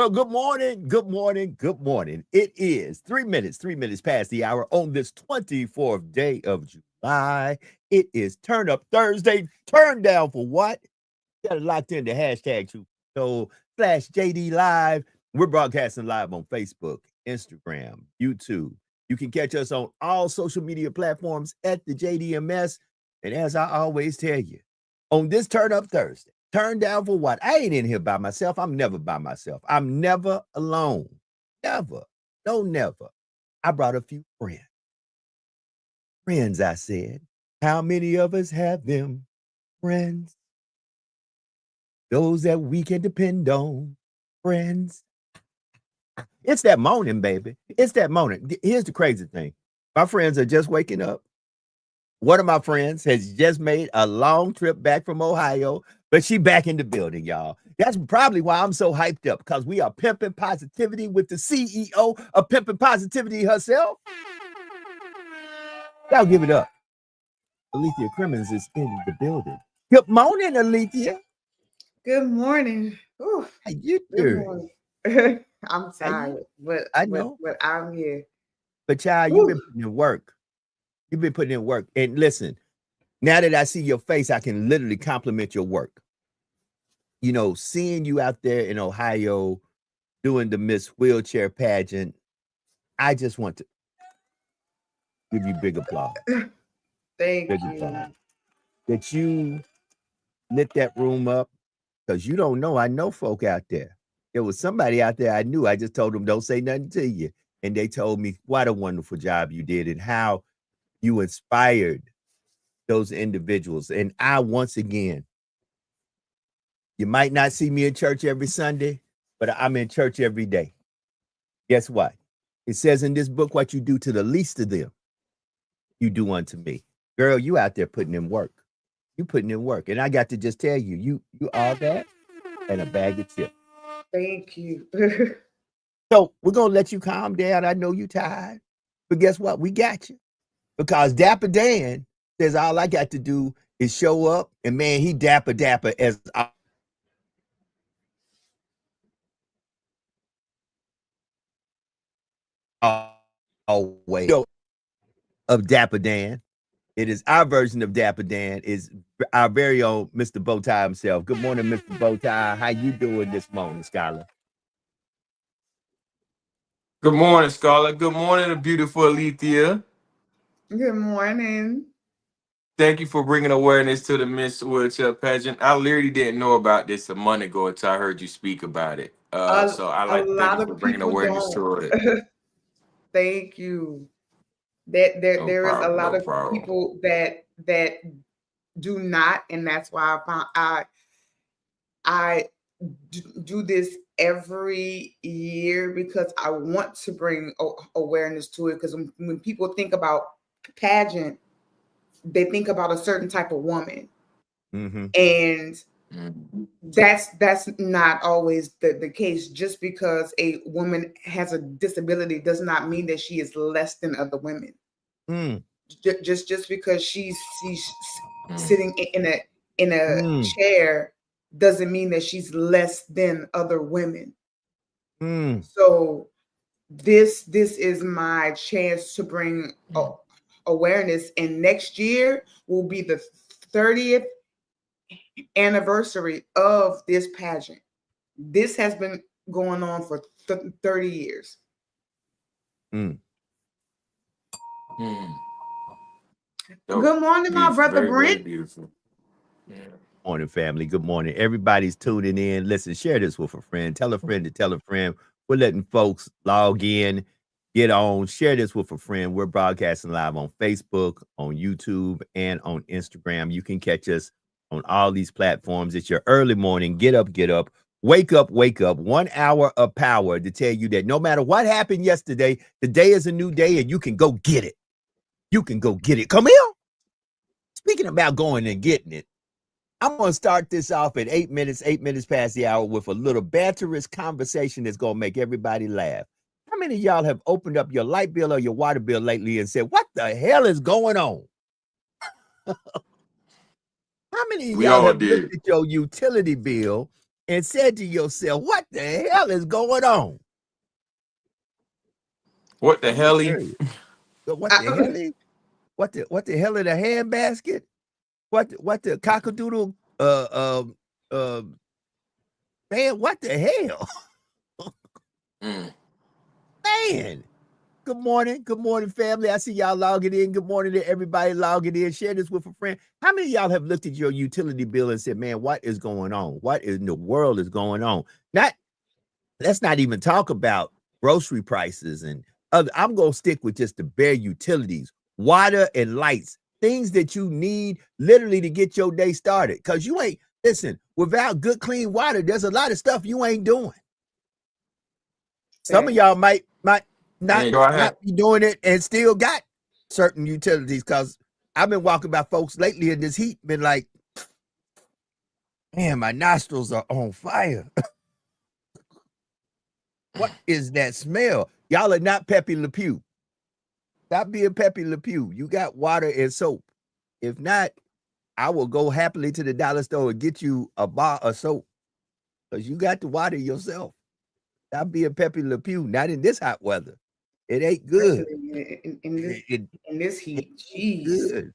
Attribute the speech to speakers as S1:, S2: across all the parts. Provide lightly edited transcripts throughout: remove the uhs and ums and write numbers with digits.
S1: Well, good morning, good morning, good morning. It is 3 minutes past the hour on this 24th day of July. It is Turn Up Thursday. Turn down for what? Got it locked into hashtag True Show slash JD Live. We're broadcasting live on Facebook, Instagram, YouTube. You can catch us on all social media platforms at the JDMS. And as I always tell you, on this Turn Up Thursday, turn down for what? I ain't in here by myself. I'm never by myself. I'm never alone. Never. No, never. I brought a few friends. Friends, I said. How many of us have them? Friends. Those that we can depend on. Friends. It's that morning, baby. It's that morning. Here's the crazy thing. My friends are just waking up. One of my friends has just made a long trip back from Ohio, but she back in the building, y'all. That's probably why I'm so hyped up, because we are pimping positivity with the CEO of Pimping Positivity herself. Y'all give it up. Alethea Crimmins is in the building. Good morning, Alethea.
S2: Good morning. Ooh,
S1: How you
S2: good
S1: doing?
S2: morning. I'm tired, but
S1: I know.
S2: but I'm here.
S1: But child, you've been putting in work. You've been putting in work. And listen, now that I see your face, I can literally compliment your work. You know, seeing you out there in Ohio doing the Miss Wheelchair pageant, I just want to give you big applause.
S2: Thank
S1: Big
S2: you.
S1: applause. That you lit that room up, because you don't know. I know folk out there. There was somebody out there I knew. I just told them, don't say nothing to you. And they told me what a wonderful job you did and how you inspired those individuals. And I, once again, you might not see me in church every Sunday, but I'm in church every day. Guess what? It says in this book, what you do to the least of them, you do unto me. Girl, you out there putting in work. You putting in work. And I got to just tell you, you are that and a bag of chips.
S2: Thank you.
S1: So we're going to let you calm down. I know you tired. But guess what? We got you. Because Dapper Dan says all I got to do is show up. And man, he dapper as always. Of Dapper Dan. It is our version of Dapper Dan. Is our very own Mr. Bowtie himself. Good morning, Mr. Bowtie. How you doing this morning, Scholar?
S3: Good morning, Scarlett. Good morning, the beautiful Alethea.
S2: Good morning.
S3: Thank you for bringing awareness to the Miss Wheelchair pageant. I literally didn't know about this a month ago until I heard you speak about it. So I
S2: A
S3: like to thank
S2: lot
S3: you for
S2: of
S3: bringing
S2: people
S3: awareness
S2: don't.
S3: to it.
S2: Thank you. That
S3: No
S2: there is a
S3: problem,
S2: lot
S3: no
S2: of
S3: problem.
S2: people that do not, and that's why I do this every year, because I want to bring awareness to it. Because when people think about pageant, they think about a certain type of woman,
S1: Mm-hmm.
S2: and
S3: Mhm.
S2: that's not always the case. Just because a woman has a disability does not mean that she is less than other women.
S1: Mm,
S2: Just because she's
S3: Mm.
S2: sitting in a
S1: mm,
S2: chair doesn't mean that she's less than other women.
S1: mm.
S2: So this is my chance to bring awareness, and next year will be the 30th anniversary of this pageant. This has been going on for 30 years.
S1: Mm.
S3: Mm.
S2: Good
S3: So
S2: morning, my
S3: beautiful,
S2: brother
S3: very, very
S2: Brent.
S3: beautiful. Yeah.
S1: Morning, family. Good morning. Everybody's tuning in. Listen, share this with a friend. Tell a friend to tell a friend. We're letting folks log in, get on, share this with a friend. We're broadcasting live on Facebook, on YouTube, and on Instagram. You can catch us on all these platforms. It's your early morning. Get up, get up. Wake up, wake up. 1 hour of power to tell you that no matter what happened yesterday, today is a new day and you can go get it. You can go get it. Come here. Speaking about going and getting it, I'm going to start this off at 8 minutes past the hour with a little banterous conversation that's going to make everybody laugh. How many of y'all have opened up your light bill or your water bill lately and said, what the hell is going on? How many of
S3: We
S1: y'all
S3: all
S1: have looked
S3: did.
S1: at your utility bill and said to yourself, what the hell is going on?
S3: What the
S1: I'm
S3: hell?
S1: curious. What the hell? What the hell in the handbasket? What the cockadoodle? Man, what the hell? Man. Good morning, family. I see y'all logging in. Good morning to everybody logging in. Share this with a friend. How many of y'all have looked at your utility bill and said, man, what is going on? What in the world is going on? Let's not even talk about grocery prices and other. I'm going to stick with just the bare utilities, water and lights, things that you need literally to get your day started. Because you ain't, listen, without good, clean water, there's a lot of stuff you ain't doing. Some of y'all might not be doing it and still got certain utilities, because I've been walking by folks lately in this heat, been like, man, my nostrils are on fire. What is that smell? Y'all are not Pepe Le Pew. Stop being Pepe Le Pew. You got water and soap. If not, I will go happily to the dollar store and get you a bar of soap, because you got the water yourself. Stop being Pepe Le Pew. Not in this hot weather. It ain't good.
S2: In this heat, jeez.
S1: Good.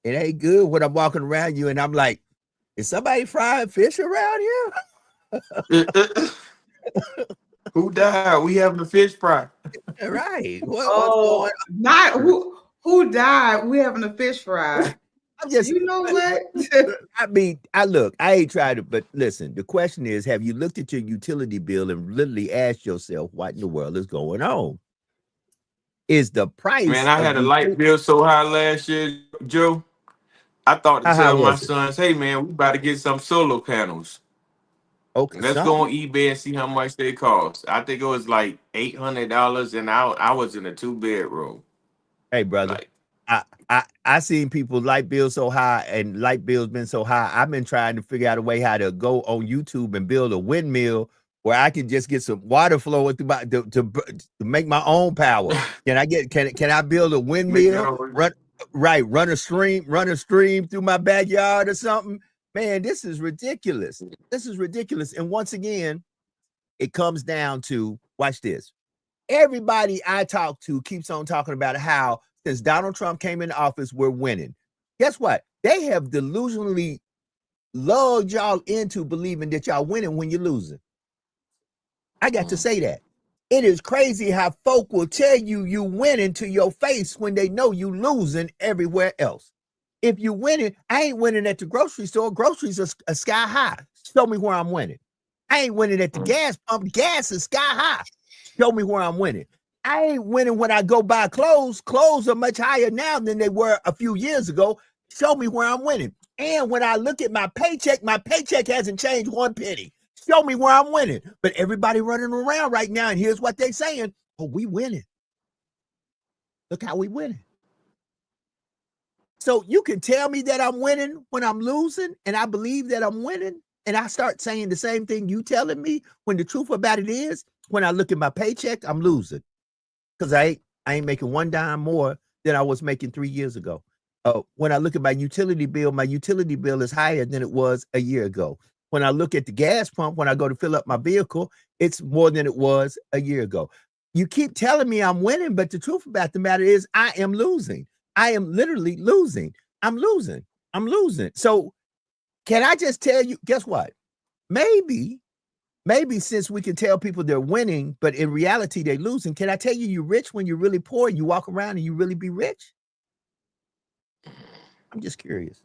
S1: It ain't good when I'm walking around you and I'm like, is somebody frying fish around here?
S3: Who died? We having a fish fry.
S1: Right.
S2: What's not who died? We having a fish fry.
S1: I'm just,
S2: you know what?
S1: I mean, I ain't tried to, but listen, the question is, have you looked at your utility bill and literally asked yourself what in the world is going on? Is the price?
S3: Man, I had a light bill so high last year, Joe. I thought to tell my sons, hey man, we about to get some solar panels. Okay, let's go on eBay and see how much they cost. I think it was like $800, and I was in a 2-bedroom.
S1: Hey, brother, I seen people light bills so high, and light bills been so high. I've been trying to figure out a way how to go on YouTube and build a windmill where I can just get some water flowing through my to make my own power. Can I build a windmill? Run a stream through my backyard or something? Man, this is ridiculous. This is ridiculous. And once again, it comes down to, watch this. Everybody I talk to keeps on talking about how since Donald Trump came into office, we're winning. Guess what? They have delusionally lulled y'all into believing that y'all winning when you're losing. I got to say that. It is crazy how folk will tell you winning to your face when they know you losing everywhere else. If you winning, I ain't winning at the grocery store. Groceries are sky high. Show me where I'm winning. I ain't winning at the gas pump. Gas is sky high. Show me where I'm winning. I ain't winning when I go buy clothes. Clothes are much higher now than they were a few years ago. Show me where I'm winning. And when I look at my paycheck hasn't changed one penny. Show me where I'm winning. But everybody running around right now, and here's what they're saying. Oh, we winning. Look how we winning. So you can tell me that I'm winning when I'm losing, and I believe that I'm winning, and I start saying the same thing you telling me, when the truth about it is, when I look at my paycheck, I'm losing. Because I ain't making one dime more than I was making 3 years ago. When I look at my utility bill is higher than it was a year ago. When I look at the gas pump, when I go to fill up my vehicle, it's more than it was a year ago. You keep telling me I'm winning, but the truth about the matter is I am losing. I am literally losing. I'm losing. So can I just tell you, guess what? Maybe since we can tell people they're winning, but in reality they're losing, can I tell you you're rich when you're really poor and you walk around and you really be rich? I'm just curious.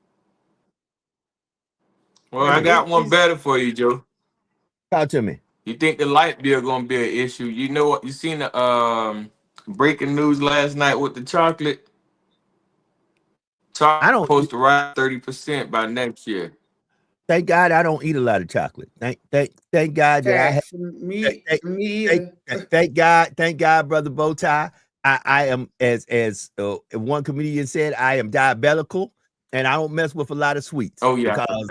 S3: Well, I got one better for you, Joe.
S1: Talk to me.
S3: You think the light bill gonna be an issue? You know what? You seen the breaking news last night with the chocolate? I don't supposed to rise 30% by next year.
S1: Thank God I don't eat a lot of chocolate. Thank God that I have thank God, brother Bowtie. I am as one comedian said, I am diabetical, and I don't mess with a lot of sweets.
S3: Oh yeah,
S1: because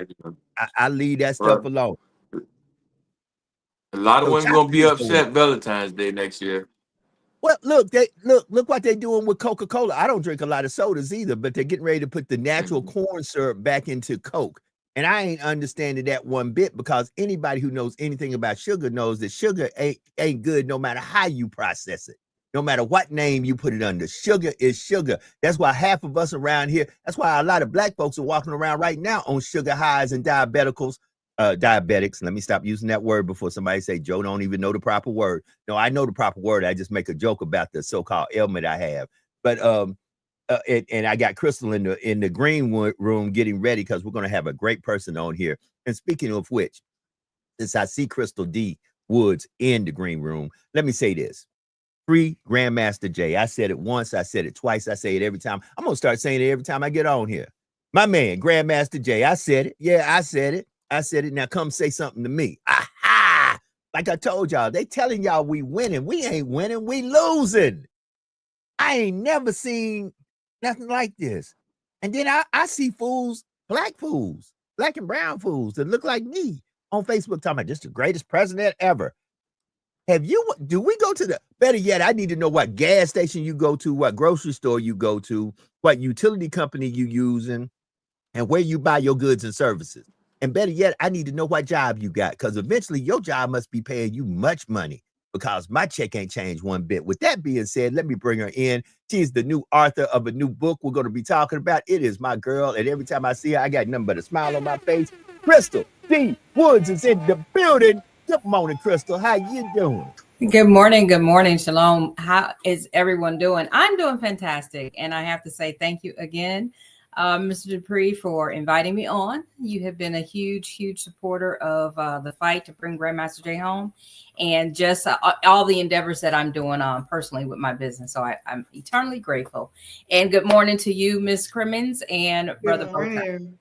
S1: I leave that stuff alone.
S3: A lot of women gonna be upset Valentine's Day next year.
S1: Well, look what they're doing with Coca-Cola. I don't drink a lot of sodas either, but they're getting ready to put the natural corn syrup back into Coke. And I ain't understanding that one bit, because anybody who knows anything about sugar knows that sugar ain't good no matter how you process it, no matter what name you put it under. Sugar is sugar. That's why half of us around here, that's why a lot of black folks are walking around right now on sugar highs and diabetics. Let me stop using that word before somebody say Joe don't even know the proper word. No, I know the proper word. I just make a joke about the so-called ailment I have. But and I got Crystal in the green room getting ready, because we're going to have a great person on here. And speaking of which, since I see Crystal D. Woods in the green room, let me say this. Free Grandmaster Jay. I said it once, I said it twice, I say it every time. I'm going to start saying it every time I get on here. My man, Grandmaster Jay. I said it. Yeah, I said it. I said it. Now come say something to me. Aha! Like I told y'all, they telling y'all we winning. We ain't winning. We losing. I ain't never seen nothing like this. And then I see fools, black and brown fools that look like me on Facebook talking about this the greatest president ever. Do we go to better yet, I need to know what gas station you go to, what grocery store you go to, what utility company you using, and where you buy your goods and services. And better yet, I need to know what job you got, because eventually your job must be paying you much money, because my check ain't changed one bit. With that being said, let me bring her in. She's the new author of a new book we're going to be talking about. It is my girl, and every time I see her, I got nothing but a smile on my face. Crystal D. Woods is in the building. Good morning, Crystal. How you doing?
S4: Good morning. Good morning. Shalom. How is everyone doing? I'm doing fantastic. And I have to say thank you again, Mr. Dupree, for inviting me on. You have been a huge, huge supporter of the fight to bring Grandmaster Jay home, and just all the endeavors that I'm doing personally with my business. So I'm eternally grateful. And good morning to you, Ms. Crimmins, and Brother Bowtie.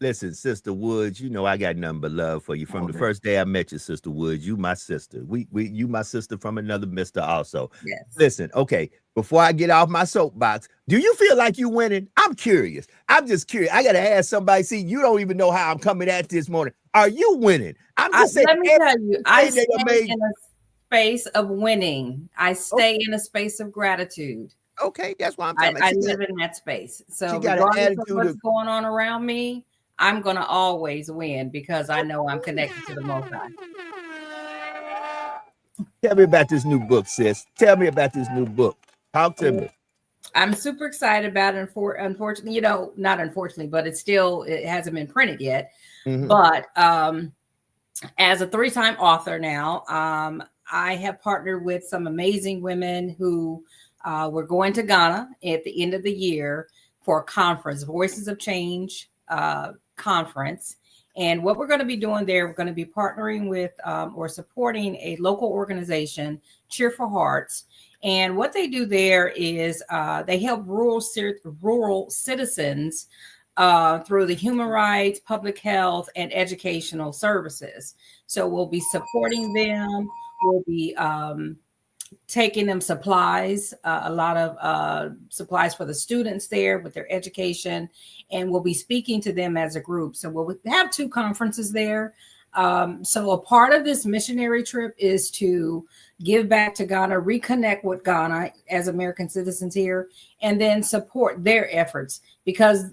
S1: Listen, Sister Woods, you know I got nothing but love for you. From the first day I met you, Sister Woods, you my sister. You my sister from another mister also.
S4: Yes.
S1: Listen, okay, before I get off my soapbox, do you feel like you winning? I'm curious. I'm just curious. I got to ask somebody. See, you don't even know how I'm coming at this morning. Are you winning? I'm just saying.
S4: Let me tell you, I stay in a space of winning. I stay in a space of gratitude.
S1: Okay, that's why I'm talking about.
S4: I live in that space. So regardless of what's going on around me, I'm going to always win, because I know I'm connected to the Most High.
S1: Tell me about this new book, sis. Tell me about this new book. Talk to me.
S4: I'm super excited about it. Unfortunately, not unfortunately, but it hasn't been printed yet. Mm-hmm. But as a 3-time author now, I have partnered with some amazing women who we're going to Ghana at the end of the year for a conference, Voices of Change conference. And what we're going to be doing there, we're going to be partnering with or supporting a local organization, Cheerful Hearts. And what they do there is they help rural citizens through the human rights, public health, and educational services. So we'll be supporting them. We'll be taking them supplies, a lot of supplies for the students there with their education, and we'll be speaking to them as a group. So we'll have 2 conferences there. So a part of this missionary trip is to give back to Ghana, reconnect with Ghana as American citizens here, and then support their efforts, because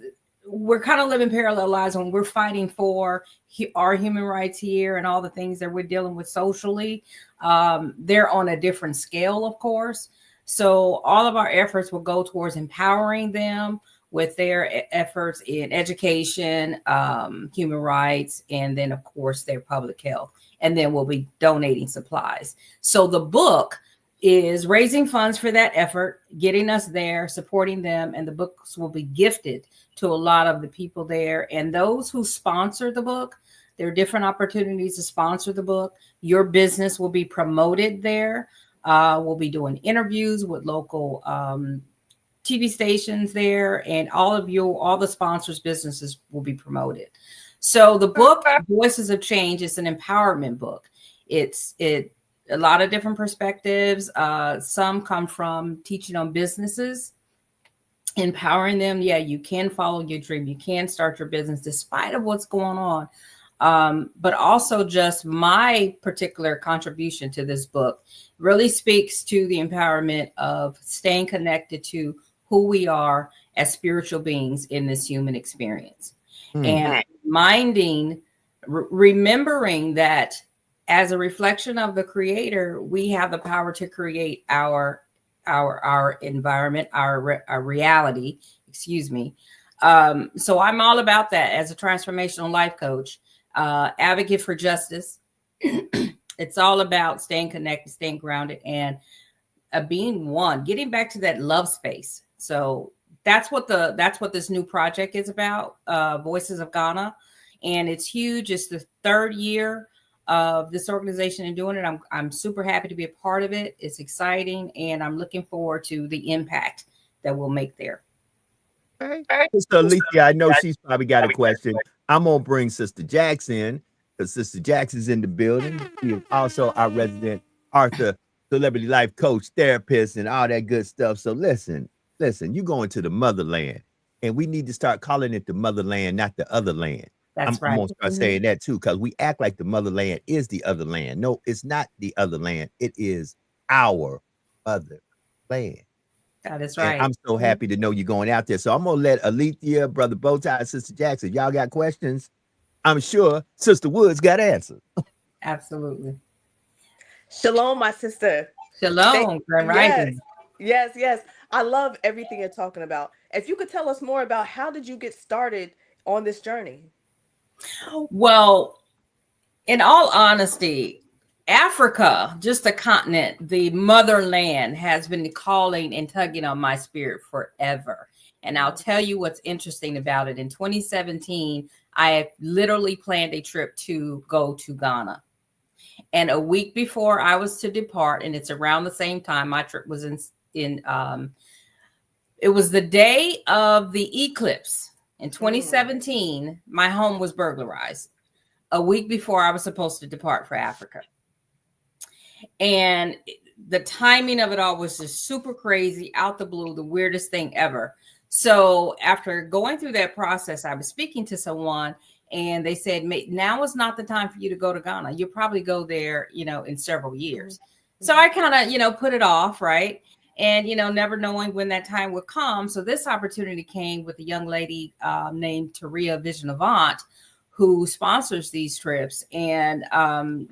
S4: we're kind of living parallel lives when we're fighting for our human rights here and all the things that we're dealing with socially. They're on a different scale, of course. So all of our efforts will go towards empowering them with their efforts in education, human rights, and then, of course, their public health. And then we'll be donating supplies. So the book is raising funds for that effort, getting us there, supporting them, and the books will be gifted to a lot of the people there. And those who sponsor the book, there are different opportunities to sponsor the book. Your business will be promoted there. We'll be doing interviews with local TV stations there, and all the sponsors' businesses will be promoted. So the book, Voices of Change, is an empowerment book. It's a lot of different perspectives. Some come from teaching on businesses, empowering them. Yeah, you can follow your dream. You can start your business despite of what's going on. But also just my particular contribution to this book really speaks to the empowerment of staying connected to who we are as spiritual beings in this human experience. and remembering that as a reflection of the Creator, we have the power to create our environment, our reality. Excuse me. So I'm all about that as a transformational life coach, advocate for justice. It's all about staying connected, staying grounded, and being one, getting back to that love space. So that's what this new project is about, Voices of Ghana, and it's huge. It's the 3rd year of this organization and doing it. I'm super happy to be a part of it. It's exciting, and I'm looking forward to the impact that we'll make there.
S1: All right. Sister Alethea, I know she's probably got a question. I'm gonna bring Sister Jackson, because Sister Jackson's in the building. She is also our resident Arthur celebrity life coach, therapist, and all that good stuff. So listen, you're going to the motherland, and we need to start calling it the motherland, not the other land.
S4: That's right.
S1: I'm gonna start saying that too, because we act like the motherland is the other land. No, it's not the other land. It is our other land.
S4: That is right.
S1: And I'm so happy to know you're going out there. So I'm gonna let Alethea, Brother Bowtie, Sister Jackson, y'all got questions? I'm sure Sister Woods got answers.
S4: Absolutely.
S5: Shalom, my sister.
S4: Shalom, Grand Rising.
S5: Yes. I love everything you're talking about. If you could tell us more about how did you get started on this journey?
S4: Well, in all honesty, Africa, just a continent, the motherland, has been calling and tugging on my spirit forever. And I'll tell you what's interesting about it. In 2017, I literally planned a trip to go to Ghana. And a week before I was to depart, and it's around the same time my trip was it was the day of the eclipse in 2017. My home was burglarized a week before I was supposed to depart for Africa. And the timing of it all was just super crazy, out the blue, the weirdest thing ever. So after going through that process, I was speaking to someone, and they said, now is not the time for you to go to Ghana. You'll probably go there, in several years. So I kind of, put it off, right? And, never knowing when that time would come. So this opportunity came with a young lady named Taria Vision-Avant, who sponsors these trips, and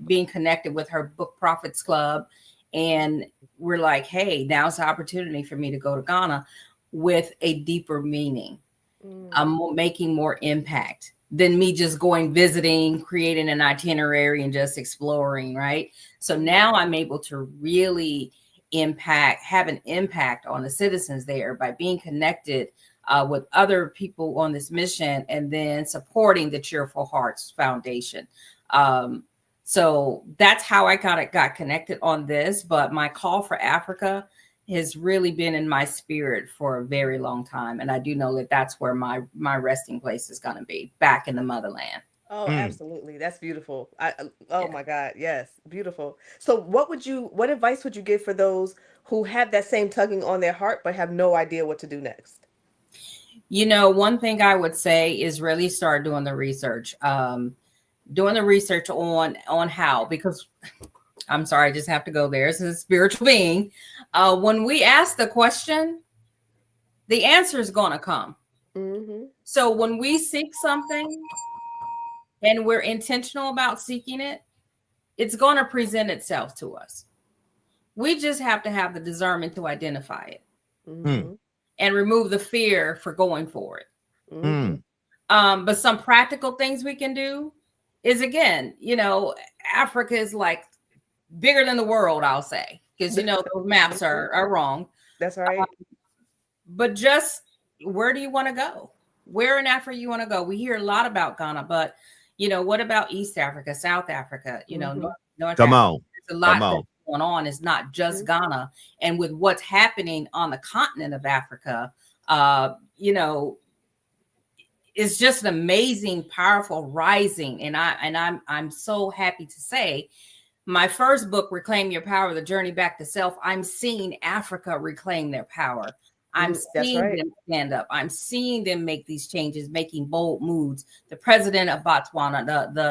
S4: being connected with her Book Prophets Club. And we're like, hey, now's the opportunity for me to go to Ghana with a deeper meaning. I'm making more impact than me just going, visiting, creating an itinerary and just exploring, right? So now I'm able to really have an impact on the citizens there by being connected with other people on this mission, and then supporting the Cheerful Hearts Foundation. So that's how I got connected on this. But my call for Africa has really been in my spirit for a very long time. And I do know that that's where my resting place is going to be, back in the motherland.
S5: Oh, absolutely. That's beautiful. My God. Yes. Beautiful. So what advice would you give for those who have that same tugging on their heart, but have no idea what to do next?
S4: One thing I would say is really start doing the research, on how, because I'm sorry, I just have to go there. As a spiritual being, when we ask the question, the answer is going to come. So when we seek something and we're intentional about seeking it, it's going to present itself to us. We just have to have the discernment to identify it and remove the fear for going for it. But some practical things we can do is, again, Africa is like bigger than the world, I'll say, because those maps are wrong.
S5: That's right.
S4: But just, where do you want to go? Where in Africa you want to go? We hear a lot about Ghana, but what about East Africa, South Africa? North
S1: Come
S4: Africa.
S1: on.
S4: There's a lot that's going on. It's not just Ghana, and with what's happening on the continent of Africa, it's just an amazing, powerful rising. And I'm so happy to say, my first book, Reclaim Your Power, The Journey Back to Self, I'm seeing Africa reclaim their power. I'm seeing them stand up. I'm seeing them make these changes, making bold moves. The president of Botswana,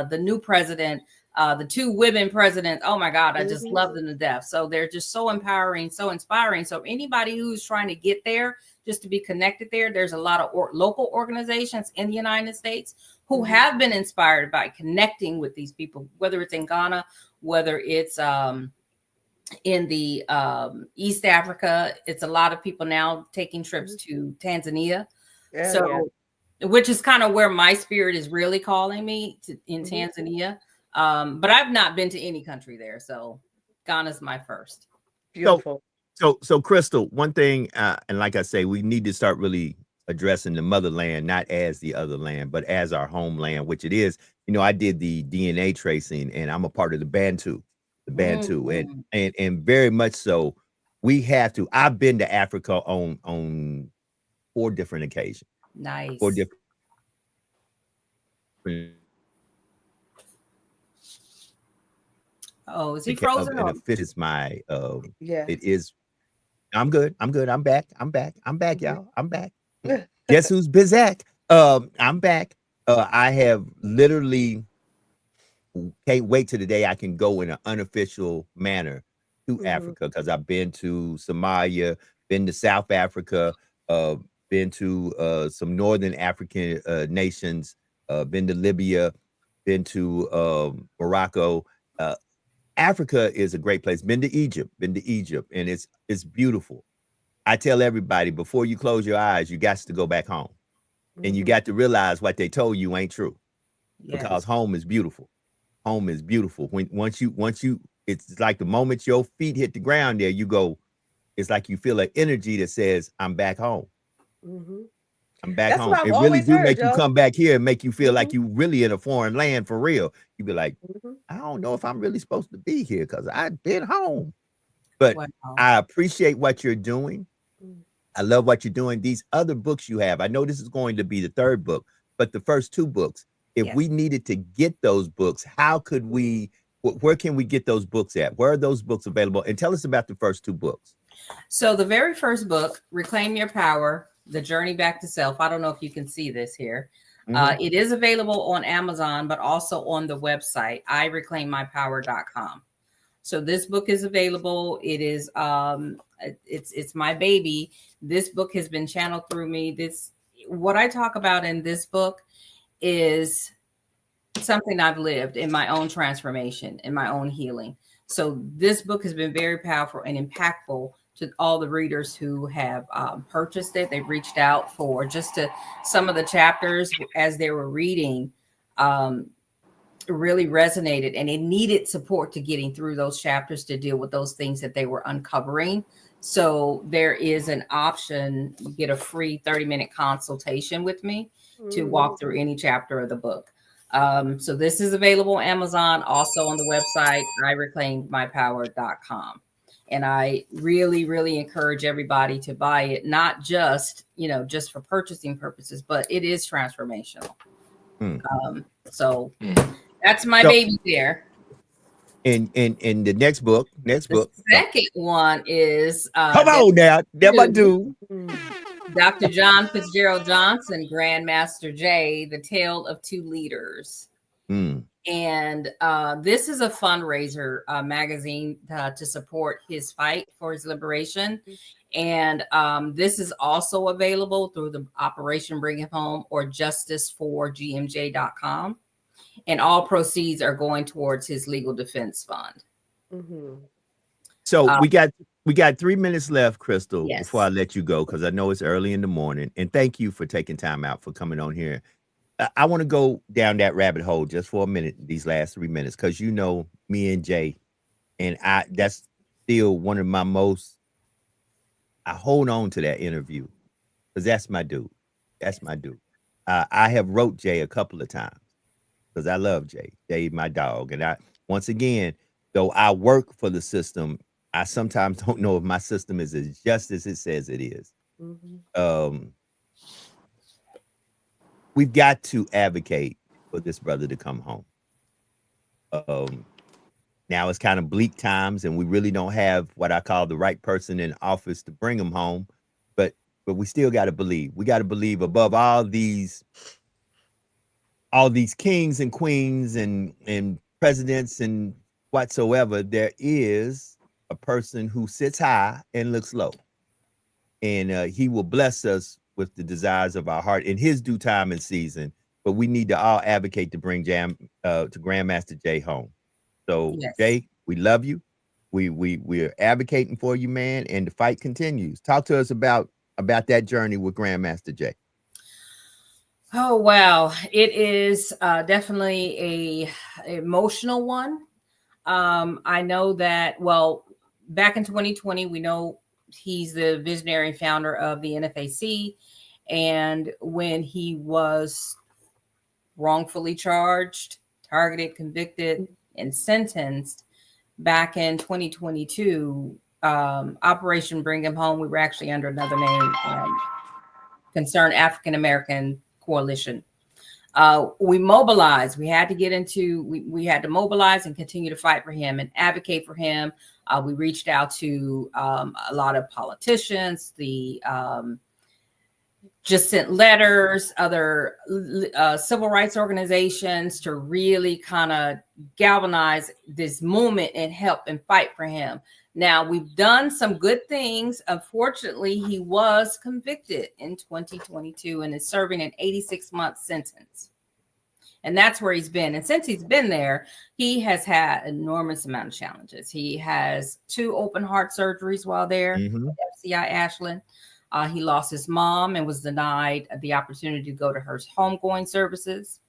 S4: the new president, the 2 women presidents. Oh my God, I just love them to death. So they're just so empowering, so inspiring. So anybody who's trying to get there, just to be connected there. There's a lot of local organizations in the United States who have been inspired by connecting with these people, whether it's in Ghana, whether it's in the East Africa. It's a lot of people now taking trips to Tanzania. Which is kind of where my spirit is really calling me to, in Tanzania. But I've not been to any country there. So Ghana's my first.
S5: Beautiful.
S1: So Crystal, one thing, and like I say, we need to start really addressing the motherland, not as the other land, but as our homeland, which it is. You know, I did the DNA tracing, and I'm a part of the Bantu, and very much so. We have to. I've been to Africa on 4 different occasions.
S4: Nice.
S1: 4 different.
S4: Oh, is he frozen?
S1: And it is my it is. I'm good. I'm back, y'all. I'm back. Guess who's Bizak? I'm back. I have literally can't wait till the day I can go in an unofficial manner to Africa, because I've been to Somalia, been to South Africa, been to some Northern African nations, been to Libya, been to Morocco. Africa is a great place. Been to Egypt, and it's beautiful. I tell everybody, before you close your eyes, you got to go back home, and you got to realize what they told you ain't true, because home is beautiful. Home is beautiful. Once you, it's like the moment your feet hit the ground there, you go. It's like you feel an energy that says, "I'm back home." I'm back home. It really do make you come back here and make you feel like you really in a foreign land for real. You be like, I don't know if I'm really supposed to be here because I've been home. But I appreciate what you're doing. I love what you're doing. These other books you have, I know this is going to be the 3rd book, but the first 2 books, if we needed to get those books, how could we, where can we get those books at? Where are those books available? And tell us about the first 2 books.
S4: So the very first book, Reclaim Your Power, The Journey Back to Self. I don't know if you can see this here. It is available on Amazon, but also on the website, ireclaimmypower.com. So this book is available. It is, it's my baby. This book has been channeled through me. What I talk about in this book is something I've lived in my own transformation, in my own healing. So this book has been very powerful and impactful to all the readers who have purchased it. They've reached out for just some of the chapters as they were reading really resonated, and it needed support to getting through those chapters to deal with those things that they were uncovering. So there is an option. You get a free 30-minute consultation with me to walk through any chapter of the book. So this is available on Amazon, also on the website, ireclaimmypower.com. And I really, really encourage everybody to buy it, not just, just for purchasing purposes, but it is transformational. So that's my baby there.
S1: And the next book.
S4: The second one is
S1: come on now, never do.
S4: Dr. John Fitzgerald Johnson, Grandmaster J, The Tale of Two Leaders. And this is a fundraiser magazine to support his fight for his liberation. And this is also available through the Operation Bring Him Home or justiceforgmj.com. And all proceeds are going towards his legal defense fund.
S1: So we got 3 minutes left, Crystal, before I let you go, because I know it's early in the morning. And thank you for taking time out for coming on here. I want to go down that rabbit hole just for a minute, these last 3 minutes, because me and Jay, and that's still one of my most, I hold on to that interview because that's my dude. I have wrote Jay a couple of times because I love Jay. Jay, my dog. And once again, though I work for the system, I sometimes don't know if my system is as just as it says it is. We've got to advocate for this brother to come home. Now it's kind of bleak times, and we really don't have what I call the right person in office to bring him home. But we still got to believe. We got to believe above all these kings and queens and presidents and whatsoever, there is a person who sits high and looks low. and he will bless us with the desires of our heart in his due time and season. But we need to all advocate to bring to Grandmaster Jay home. So yes. Jay, we love you. We're advocating for you, man, and the fight continues. Talk to us about that journey with Grandmaster Jay.
S4: Oh, wow. It is definitely a emotional one. I know that, well, back in 2020, we know he's the visionary and founder of the NFAC. And when he was wrongfully charged, targeted, convicted, and sentenced back in 2022, Operation Bring Him Home, we were actually under another name, Concerned African American Coalition. We mobilized. We had to get into, we had to mobilize and continue to fight for him and advocate for him. We reached out to a lot of politicians, just sent letters, other civil rights organizations to really kind of galvanize this movement and help and fight for him. Now, we've done some good things. Unfortunately, he was convicted in 2022 and is serving an 86-month sentence. And that's where he's been. And since he's been there, he has had an enormous amount of challenges. He has 2 open heart surgeries while there, FCI Ashland. He lost his mom and was denied the opportunity to go to her homegoing services.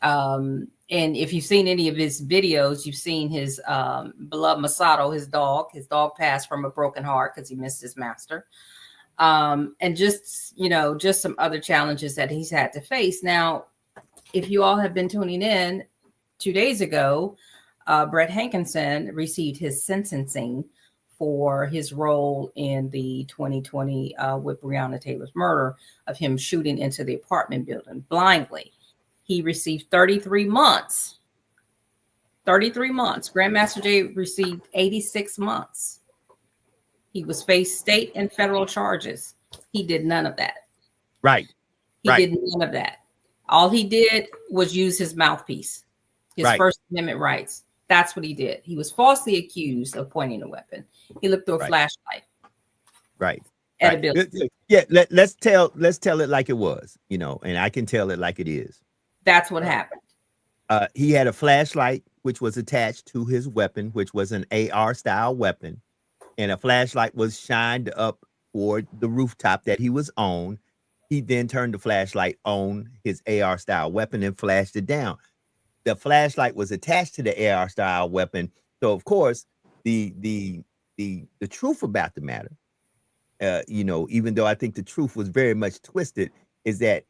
S4: And if you've seen any of his videos, you've seen his beloved Masato, his dog. His dog passed from a broken heart because he missed his master. And just, just some other challenges that he's had to face. Now, if you all have been tuning in, 2 days ago, Brett Hankinson received his sentencing for his role in the 2020 with Breonna Taylor's murder of him shooting into the apartment building blindly. He received 33 months. 33 months. Grandmaster Jay received 86 months. He was faced state and federal charges. He did none of that.
S1: Right.
S4: He did none of that. All he did was use his mouthpiece, his First Amendment rights. That's what he did. He was falsely accused of pointing a weapon. He looked through a flashlight.
S1: Right.
S4: At a building.
S1: Yeah. Let's tell it like it was, and I can tell it like it is.
S4: That's what happened.
S1: He had a flashlight which was attached to his weapon, which was an AR style weapon, and a flashlight was shined up toward the rooftop that he was on. He then turned the flashlight on his AR style weapon and flashed it down. The flashlight was attached to the AR style weapon. So of course, the truth about the matter, even though I think the truth was very much twisted, is that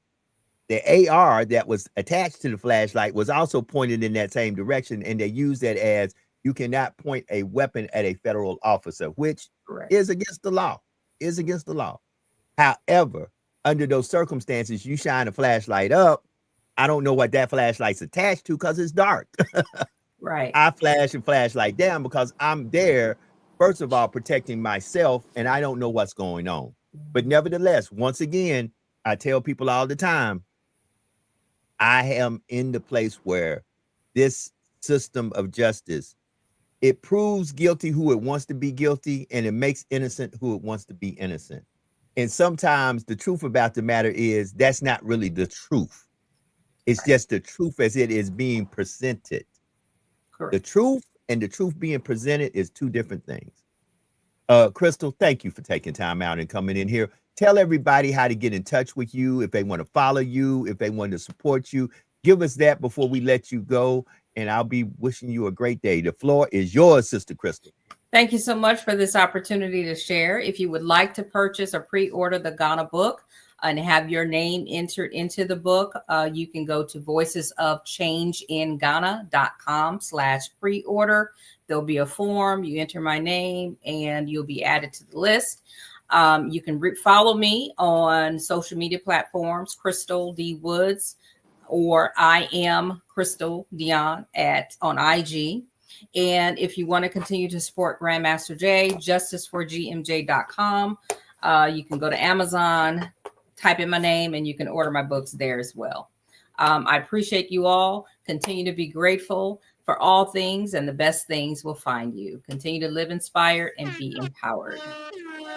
S1: the AR that was attached to the flashlight was also pointed in that same direction. And they used that as, you cannot point a weapon at a federal officer, which is against the law, However, under those circumstances, you shine a flashlight up. I don't know what that flashlight's attached to because it's dark.
S4: Right.
S1: I flash and flashlight down because I'm there, first of all, protecting myself, and I don't know what's going on. But nevertheless, once again, I tell people all the time, I am in the place where this system of justice, it proves guilty who it wants to be guilty, and it makes innocent who it wants to be innocent. And sometimes the truth about the matter is that's not really the truth. It's just the truth as it is being presented. Correct. The truth and the truth being presented is 2 different things. Crystal, thank you for taking time out and coming in here. Tell everybody how to get in touch with you, if they want to follow you, if they want to support you. Give us that before we let you go, and I'll be wishing you a great day. The floor is yours, Sister Crystal.
S4: Thank you so much for this opportunity to share. If you would like to purchase or pre-order the Ghana book and have your name entered into the book, you can go to voicesofchangeingghana.com/pre-order. There'll be a form. You enter my name and you'll be added to the list. You can follow me on social media platforms, Crystal D. Woods, or I am Crystal Dion on IG. And if you want to continue to support Grandmaster Jay, justiceforgmj.com. You can go to Amazon, type in my name, and you can order my books there as well. I appreciate you all. Continue to be grateful for all things, and the best things will find you. Continue to live inspired and be empowered.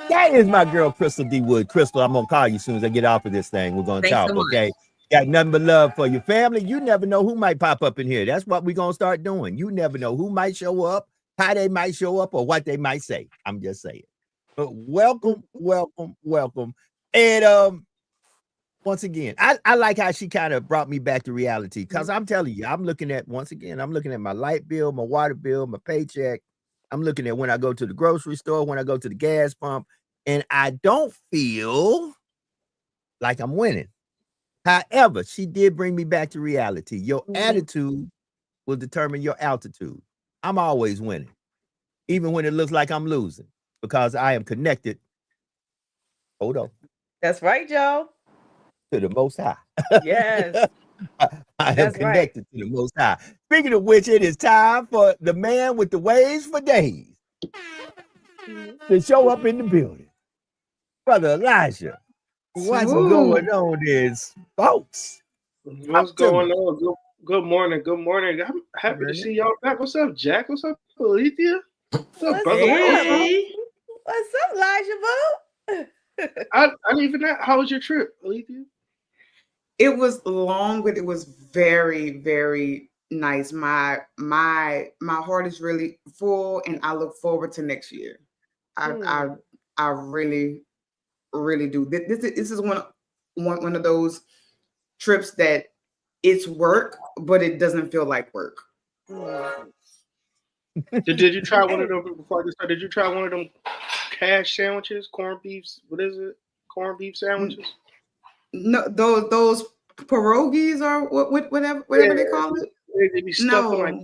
S1: That is my girl, Crystal D. Wood. Crystal, I'm going to call you as soon as I get off of this thing. We're going to talk, okay? Got nothing but love for your family. You never know who might pop up in here. That's what we're going to start doing. You never know who might show up, how they might show up, or what they might say. I'm just saying. But welcome. And once again, I like how she kind of brought me back to reality, because I'm telling you, I'm looking at my light bill, my water bill, my paycheck. I'm looking at when I go to the grocery store, when I go to the gas pump, and I don't feel like I'm winning. However, she did bring me back to reality. Your attitude will determine your altitude. I'm always winning, even when it looks like I'm losing, because I am connected. Hold on.
S5: That's right, Joe.
S1: To the Most High.
S5: Yes.
S1: I am connected to the Most High. Speaking of which, it is time for the man with the waves for days to show up in the building. Brother Elijah, what's going on is, folks?
S6: What's going on? Good morning. I'm happy to see y'all back. What's up, Jack? What's up, Alethea? What's up, brother?
S5: Hey. What's up, Elijah Boo?
S6: I didn't even know. How was your trip, Alethea?
S2: It was long, but it was very, very nice. My heart is really full, and I look forward to next year. I really, really do. This is one of those trips that it's work, but it doesn't feel like work.
S6: Did you try one of them before I get started? Did you try one of them cash sandwiches, corned beef? What is it? Corned beef sandwiches?
S2: No, those pierogies or whatever they call it.
S6: No,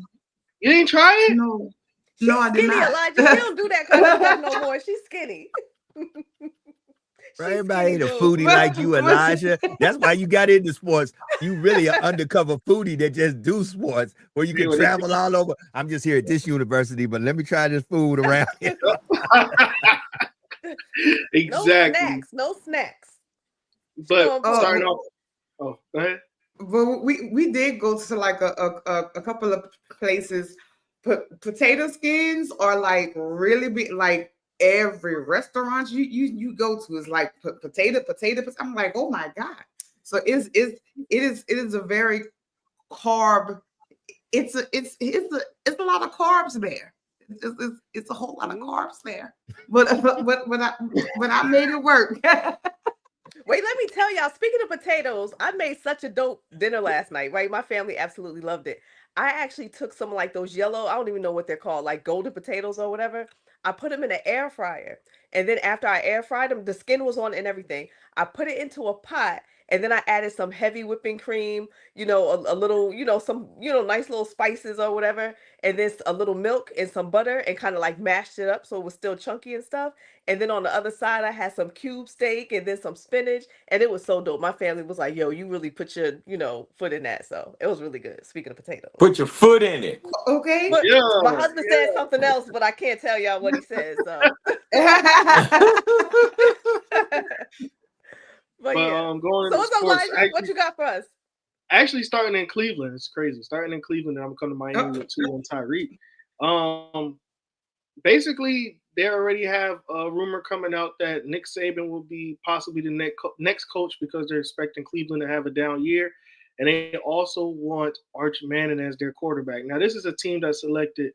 S6: you ain't try it.
S2: No, I did not.
S5: Elijah, you don't do that kind of stuff no more. She's skinny.
S1: Everybody ain't a foodie like you, Elijah. That's why you got into sports. You really an undercover foodie that just do sports, where you can travel all over. I'm just here at this university, but let me try this food around here.
S6: Exactly.
S5: No snacks.
S6: But starting off. Oh, go ahead.
S2: Well, we did go to like a couple of places. Potato skins are like really big. Like every restaurant you go to is like potato. I'm like, oh my god! So it is a very carb. It's a lot of carbs there. It's a whole lot of carbs there. But I made it work.
S5: Wait, let me tell y'all, speaking of potatoes, I made such a dope dinner last night, right? My family absolutely loved it. I actually took some like those yellow, I don't even know what they're called, like golden potatoes or whatever. I put them in an air fryer. And then after I air fried them, the skin was on and everything. I put it into a pot, and then I added some heavy whipping cream, a little, some, nice little spices or whatever. And then a little milk and some butter, and kind of like mashed it up so it was still chunky and stuff. And then on the other side, I had some cube steak and then some spinach. And it was so dope. My family was like, yo, you really put your, foot in that. So it was really good. Speaking of potatoes.
S3: Put your foot in it.
S2: Okay.
S5: But my husband said something else, but I can't tell y'all what he said. So. But yeah.
S6: Going
S5: so what's up, Elijah? What you got for us?
S6: Actually, starting in Cleveland, it's crazy. Starting in Cleveland, and I'm coming to Miami with Tua and Tyreek. Basically, they already have a rumor coming out that Nick Saban will be possibly the next coach, because they're expecting Cleveland to have a down year, and they also want Arch Manning as their quarterback. Now, this is a team that selected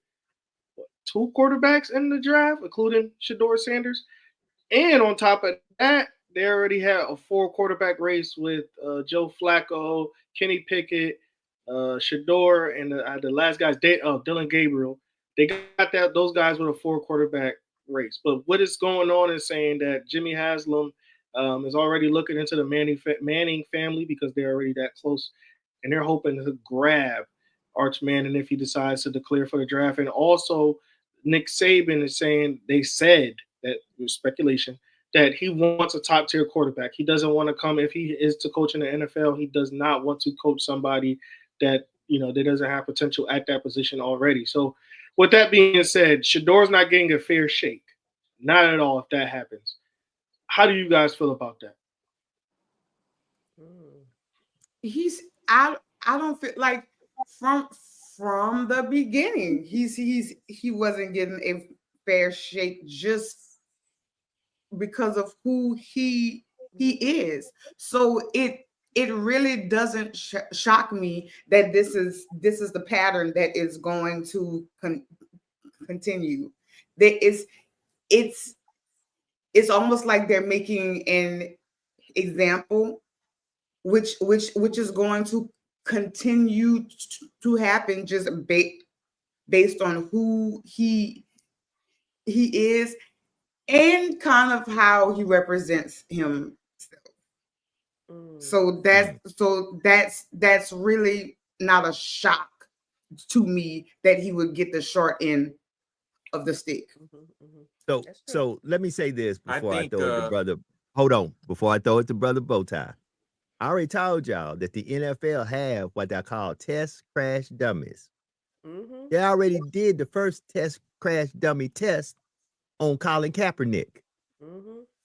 S6: 2 quarterbacks in the draft, including Shedeur Sanders, and on top of that, they already have a 4 quarterback race with Joe Flacco, Kenny Pickett, Shedeur, and the last guy's Dylan Gabriel. They got those guys with a 4 quarterback race. But what is going on is saying that Jimmy Haslam is already looking into the Manning family, because they're already that close, and they're hoping to grab Arch Manning if he decides to declare for the draft. And also, Nick Saban is saying, they said that there's speculation that he wants a top-tier quarterback. He doesn't want to come, if he is to coach in the NFL, he does not want to coach somebody that, that doesn't have potential at that position already. So with that being said, Shedeur's not getting a fair shake. Not at all if that happens. How do you guys feel about that?
S2: I don't feel like from the beginning, he wasn't getting a fair shake, just because of who he is. So it really doesn't shock me that this is the pattern that is going to continue. That it's almost like they're making an example, which is going to continue to happen just based on who he is and kind of how he represents himself. So that's really not a shock to me that he would get the short end of the stick.
S1: So let me say this before I throw it to brother. Hold on, before I throw it to brother Bowtie. I already told y'all that the NFL have what they call test crash dummies. They already did the first test crash dummy test on Colin Kaepernick.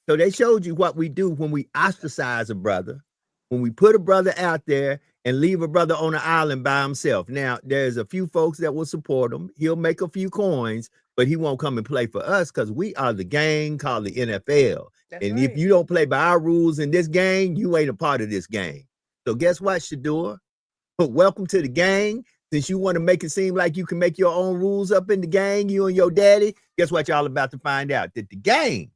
S1: So they showed you what we do when we ostracize a brother, when we put a brother out there and leave a brother on the island by himself. Now, there's a few folks that will support him. He'll make a few coins, but he won't come and play for us because we are the gang called the NFL. That's and right. If you don't play by our rules in this gang, you ain't a part of this gang. So guess what, Shedeur? Welcome to the gang. Since you want to make it seem like you can make your own rules up in the gang, you and your daddy, guess what y'all about to find out? That the gang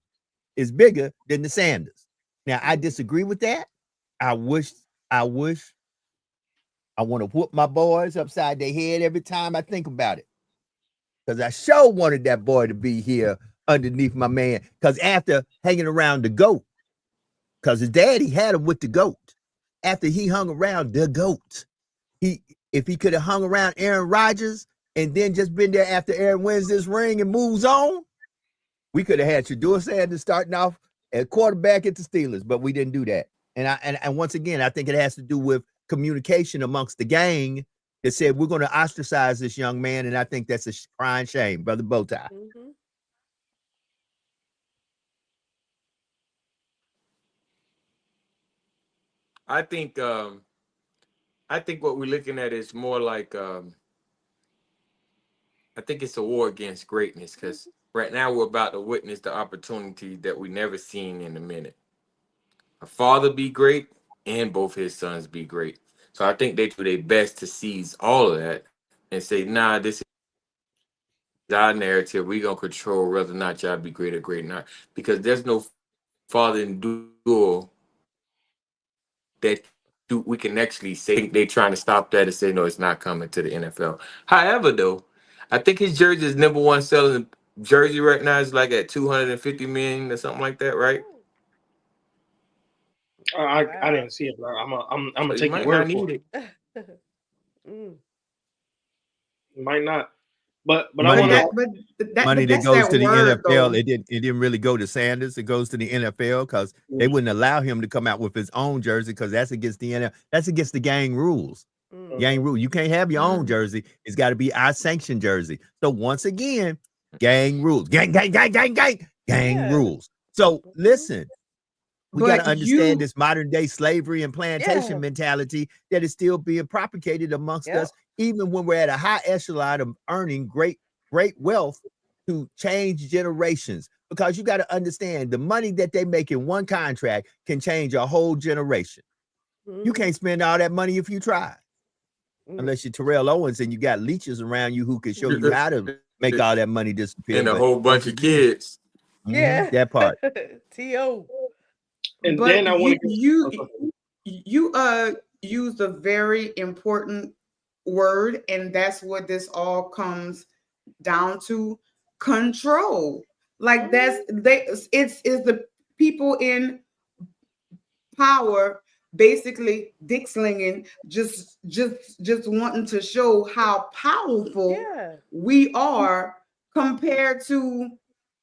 S1: is bigger than the Sanders. Now, I disagree with that. I want to whoop my boys upside their head every time I think about it. Because I sure wanted that boy to be here underneath my man. Because after hanging around the GOAT, because his daddy had him with the GOAT. After he hung around the GOAT, if he could have hung around Aaron Rodgers and then just been there after Aaron wins this ring and moves on, we could have had Shedeur Sanders starting off at quarterback at the Steelers, but we didn't do that. And once again, I think it has to do with communication amongst the gang that said we're going to ostracize this young man, and I think that's a crying shame, brother Bowtie.
S3: I think what we're looking at is more like I think it's a war against greatness, because right now we're about to witness the opportunity that we never seen in a minute. A father be great and both his sons be great. So I think they do their best to seize all of that and say, nah, this is our narrative. We're going to control whether or not y'all be great or great or not. Because there's no father in duel that we can actually say they're trying to stop that and say, no, it's not coming to the NFL. However, though, I think his jersey is number one selling jersey right now is like at 250 million or something like that, right?
S6: I didn't see it, but I'm gonna take your word for it. Might not, but
S1: money
S6: I want
S1: money that goes to the NFL. It didn't really go to Sanders. It goes to the NFL because they wouldn't allow him to come out with his own jersey because that's against the NFL. That's against the gang rules. Gang rule. You can't have your own jersey. It's got to be our sanctioned jersey. So once again, gang rules. Gang rules. So listen. We got to understand this modern day slavery and plantation mentality that is still being propagated amongst us, even when we're at a high echelon of earning great wealth to change generations. Because you got to understand the money that they make in one contract can change a whole generation. You can't spend all that money if you try, unless you're Terrell Owens and you got leeches around you who can show you how to make all that money disappear.
S3: And a whole bunch of kids.
S1: That part.
S5: T.O.
S6: And
S2: but
S6: then I want
S2: you used a very important word, and that's what this all comes down to: control. Like it's the people in power basically dick slinging, just wanting to show how powerful we are compared to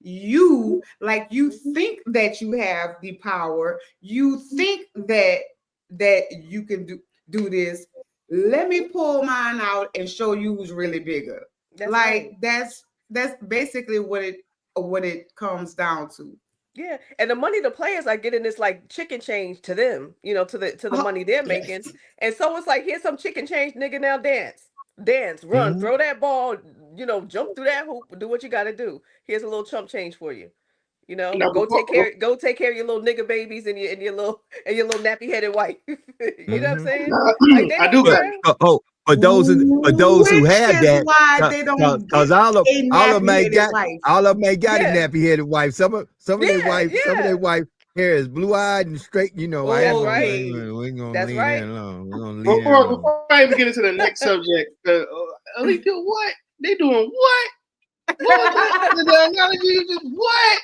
S2: you. Like, you think that you have the power, you think that you can do this. Let me pull mine out and show you who's really bigger. That's basically what it comes down to.
S5: Yeah, and the money the players are getting is like chicken change to them, to the money they're making. And so it's like, here's some chicken change, nigga. Now dance, run, throw that ball, jump through that hoop, do what you got to do. Here's a little chump change for you. You know,
S6: Now,
S5: go take care of your little nigga babies and your little nappy headed wife. You know what I'm saying? Like,
S6: I do that.
S1: For those who have that,
S2: why they don't
S1: because all of them ain't got
S2: wife.
S1: all of them ain't got a nappy headed wife. Some of their wife,
S5: yeah.
S1: some of their wife hair is blue eyed and straight. You know,
S5: That's
S1: we're
S5: right.
S1: gonna
S5: That's
S1: leave
S5: right.
S1: that alone. We're gonna leave that alone.
S6: Before I even get into the next subject, Alethea, what they doing? What? The analogy just what?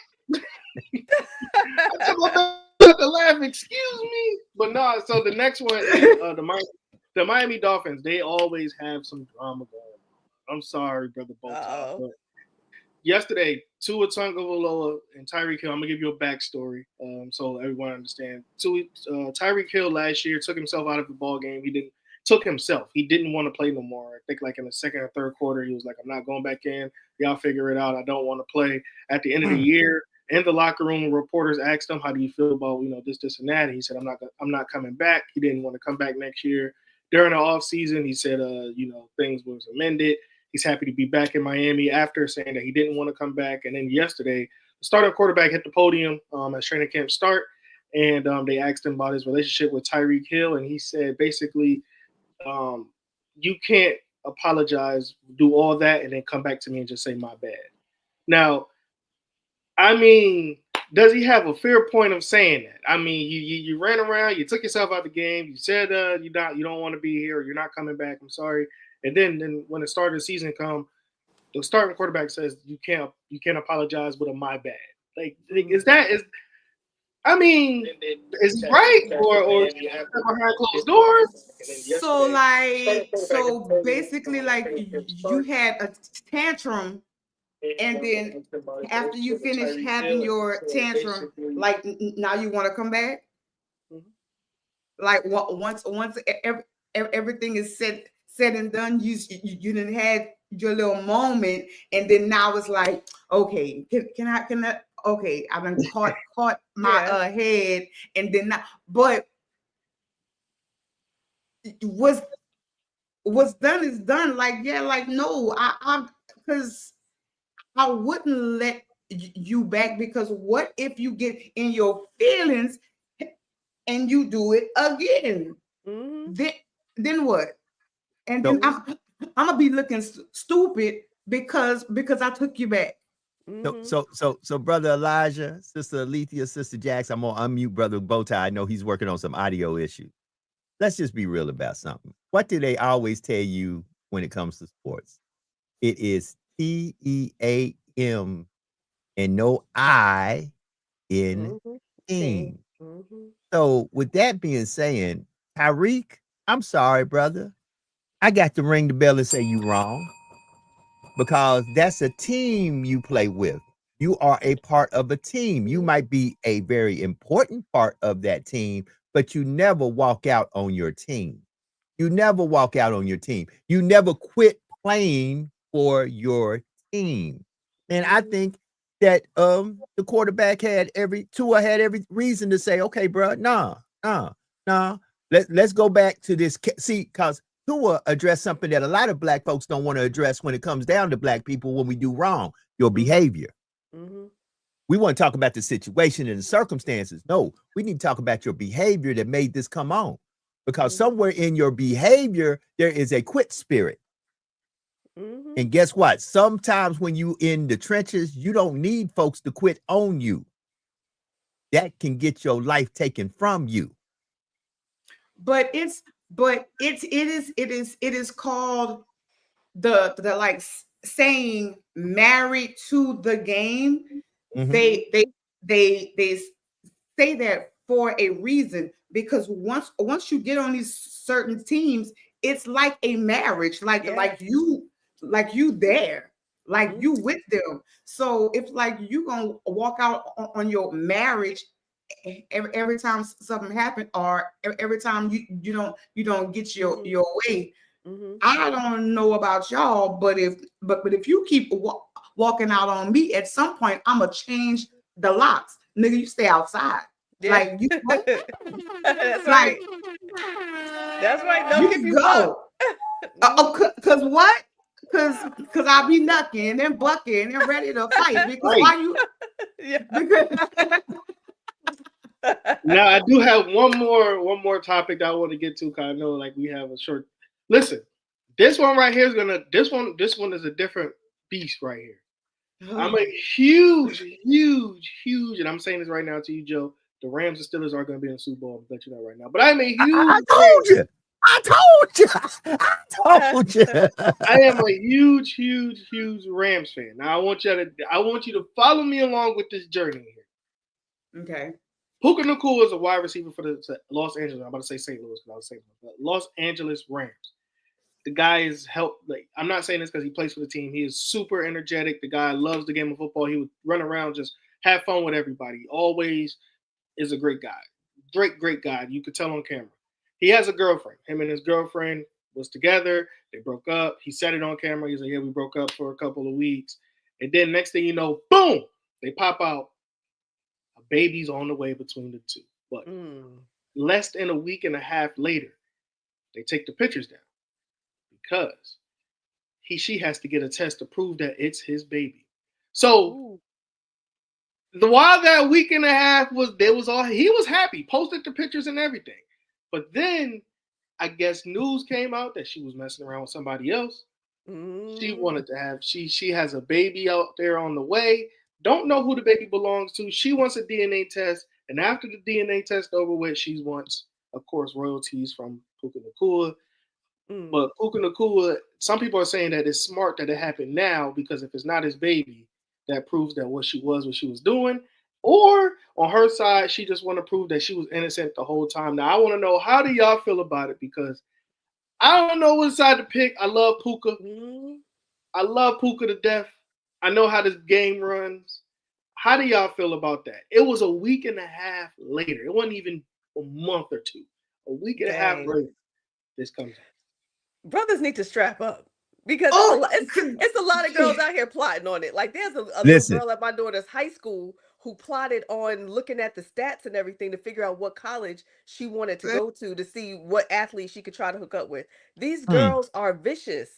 S6: I took a laugh. Excuse me, but no. So the next one, the Miami Dolphins. They always have some drama going on. I'm sorry, brother Bolton, but yesterday, Tua Tagovailoa and Tyreek Hill. I'm gonna give you a backstory, so everyone understands. Tyreek Hill last year took himself out of the ball game. He didn't want to play no more. I think like in the second or third quarter, he was like, "I'm not going back in. Y'all figure it out. I don't want to play." At the end of the year, in the locker room, reporters asked him, "How do you feel about this and that?" And he said, "I'm not coming back." He didn't want to come back next year. During the offseason, he said, things was amended. He's happy to be back in Miami after saying that he didn't want to come back. And then yesterday, the starting quarterback hit the podium as training camp start, and they asked him about his relationship with Tyreek Hill, and he said basically, you can't apologize, do all that, and then come back to me and just say my bad. Now, I mean, does he have a fair point of saying that? I mean, you ran around, you took yourself out of the game, you said you don't want to be here, or you're not coming back. I'm sorry. And then when the start of the season come, the starting quarterback says you can't apologize with a my bad. Like is he right or behind closed doors?
S2: So basically, like you had a tantrum, and then after you finish having your tantrum, like now you want to come back. Like once everything is said and done, you didn't had your little moment, and then now it's like, okay, can I okay, I've been caught my head, and then now, but what's done is done. Like no, because I wouldn't let you back, because what if you get in your feelings and you do it again? Then what? And then I'm gonna be looking stupid because I took you back.
S1: So brother Elijah, sister Alethea, sister Jax, I'm gonna unmute brother Bowtie. I know he's working on some audio issues. Let's just be real about something. What do they always tell you when it comes to sports? It is TEAM and no I in team. So with that being said, Tyreek, I'm sorry, brother. I got to ring the bell and say you wrong, because that's a team you play with. You are a part of a team. You might be a very important part of that team, but you never walk out on your team. You never walk out on your team. You never quit playing for your team. And I think that the quarterback Tua had every reason to say, okay, bro, nah. Let's go back to this. See, because Tua address something that a lot of black folks don't want to address when it comes down to black people when we do wrong, your behavior. We want to talk about the situation and the circumstances. No, we need to talk about your behavior that made this come on, because somewhere in your behavior, there is a quit spirit. And guess what? Sometimes when you in the trenches, you don't need folks to quit on you. That can get your life taken from you.
S2: But it is called the like saying married to the game. They say that for a reason, because once you get on these certain teams, it's like a marriage, like you there, like you with them. So if like you gonna walk out on your marriage every time something happens, or every time you don't get your way. I don't know about y'all, but if you keep walking out on me, at some point I'm gonna change the locks. Nigga, you stay outside. Like you
S5: That's right. That's right. They'll keep you
S2: go. Cause what? Cause I'll be knucking and bucking and ready to fight. Because why you?
S5: Yeah.
S6: Now I do have one more topic that I want to get to, because I know like we have a short. Listen, this one right here is gonna. This one is a different beast right here. I'm a huge, and I'm saying this right now to you, Joe. The Rams and Steelers are going to be in the Super Bowl. I'll let you know right now. But I'm a huge.
S1: I told you.
S6: I am a huge Rams fan. Now I want you to follow me along with this journey here.
S2: Okay.
S6: Puka Nacua is a wide receiver for the Los Angeles. I'm about to say St. Louis because I was saying Los Angeles Rams. The guy is helped. Like, I'm not saying this because he plays for the team. He is super energetic. The guy loves the game of football. He would run around, just have fun with everybody. Always is a great guy. Great guy. You could tell on camera. He has a girlfriend. Him and his girlfriend was together. They broke up. He said it on camera. He's like, yeah, we broke up for a couple of weeks. And then next thing you know, boom, they pop out. A baby's on the way between the two. But less than a week and a half later, they take the pictures down because she has to get a test to prove that it's his baby. So while that week and a half he was happy, posted the pictures and everything. But then I guess news came out that she was messing around with somebody else. She wanted to have, she has a baby out there on the way. Don't know who the baby belongs to. She wants a DNA test. And after the DNA test over with, she wants, of course, royalties from Puka Nacua. But Puka Nacua, some people are saying that it's smart that it happened now, because if it's not his baby, that proves that what she was doing. Or on her side, she just want to prove that she was innocent the whole time. Now, I want to know, how do y'all feel about it? Because I don't know what side to pick. I love Puka. I love Puka to death. I know how this game runs. How do y'all feel about that? It was a week and a half later. It wasn't even a month or two. A week and a half later, this comes out.
S5: Brothers need to strap up, because it's a lot of girls out here plotting on it. Like, there's a little girl at my daughter's high school who plotted on looking at the stats and everything to figure out what college she wanted to go to see what athlete she could try to hook up with. These girls are vicious.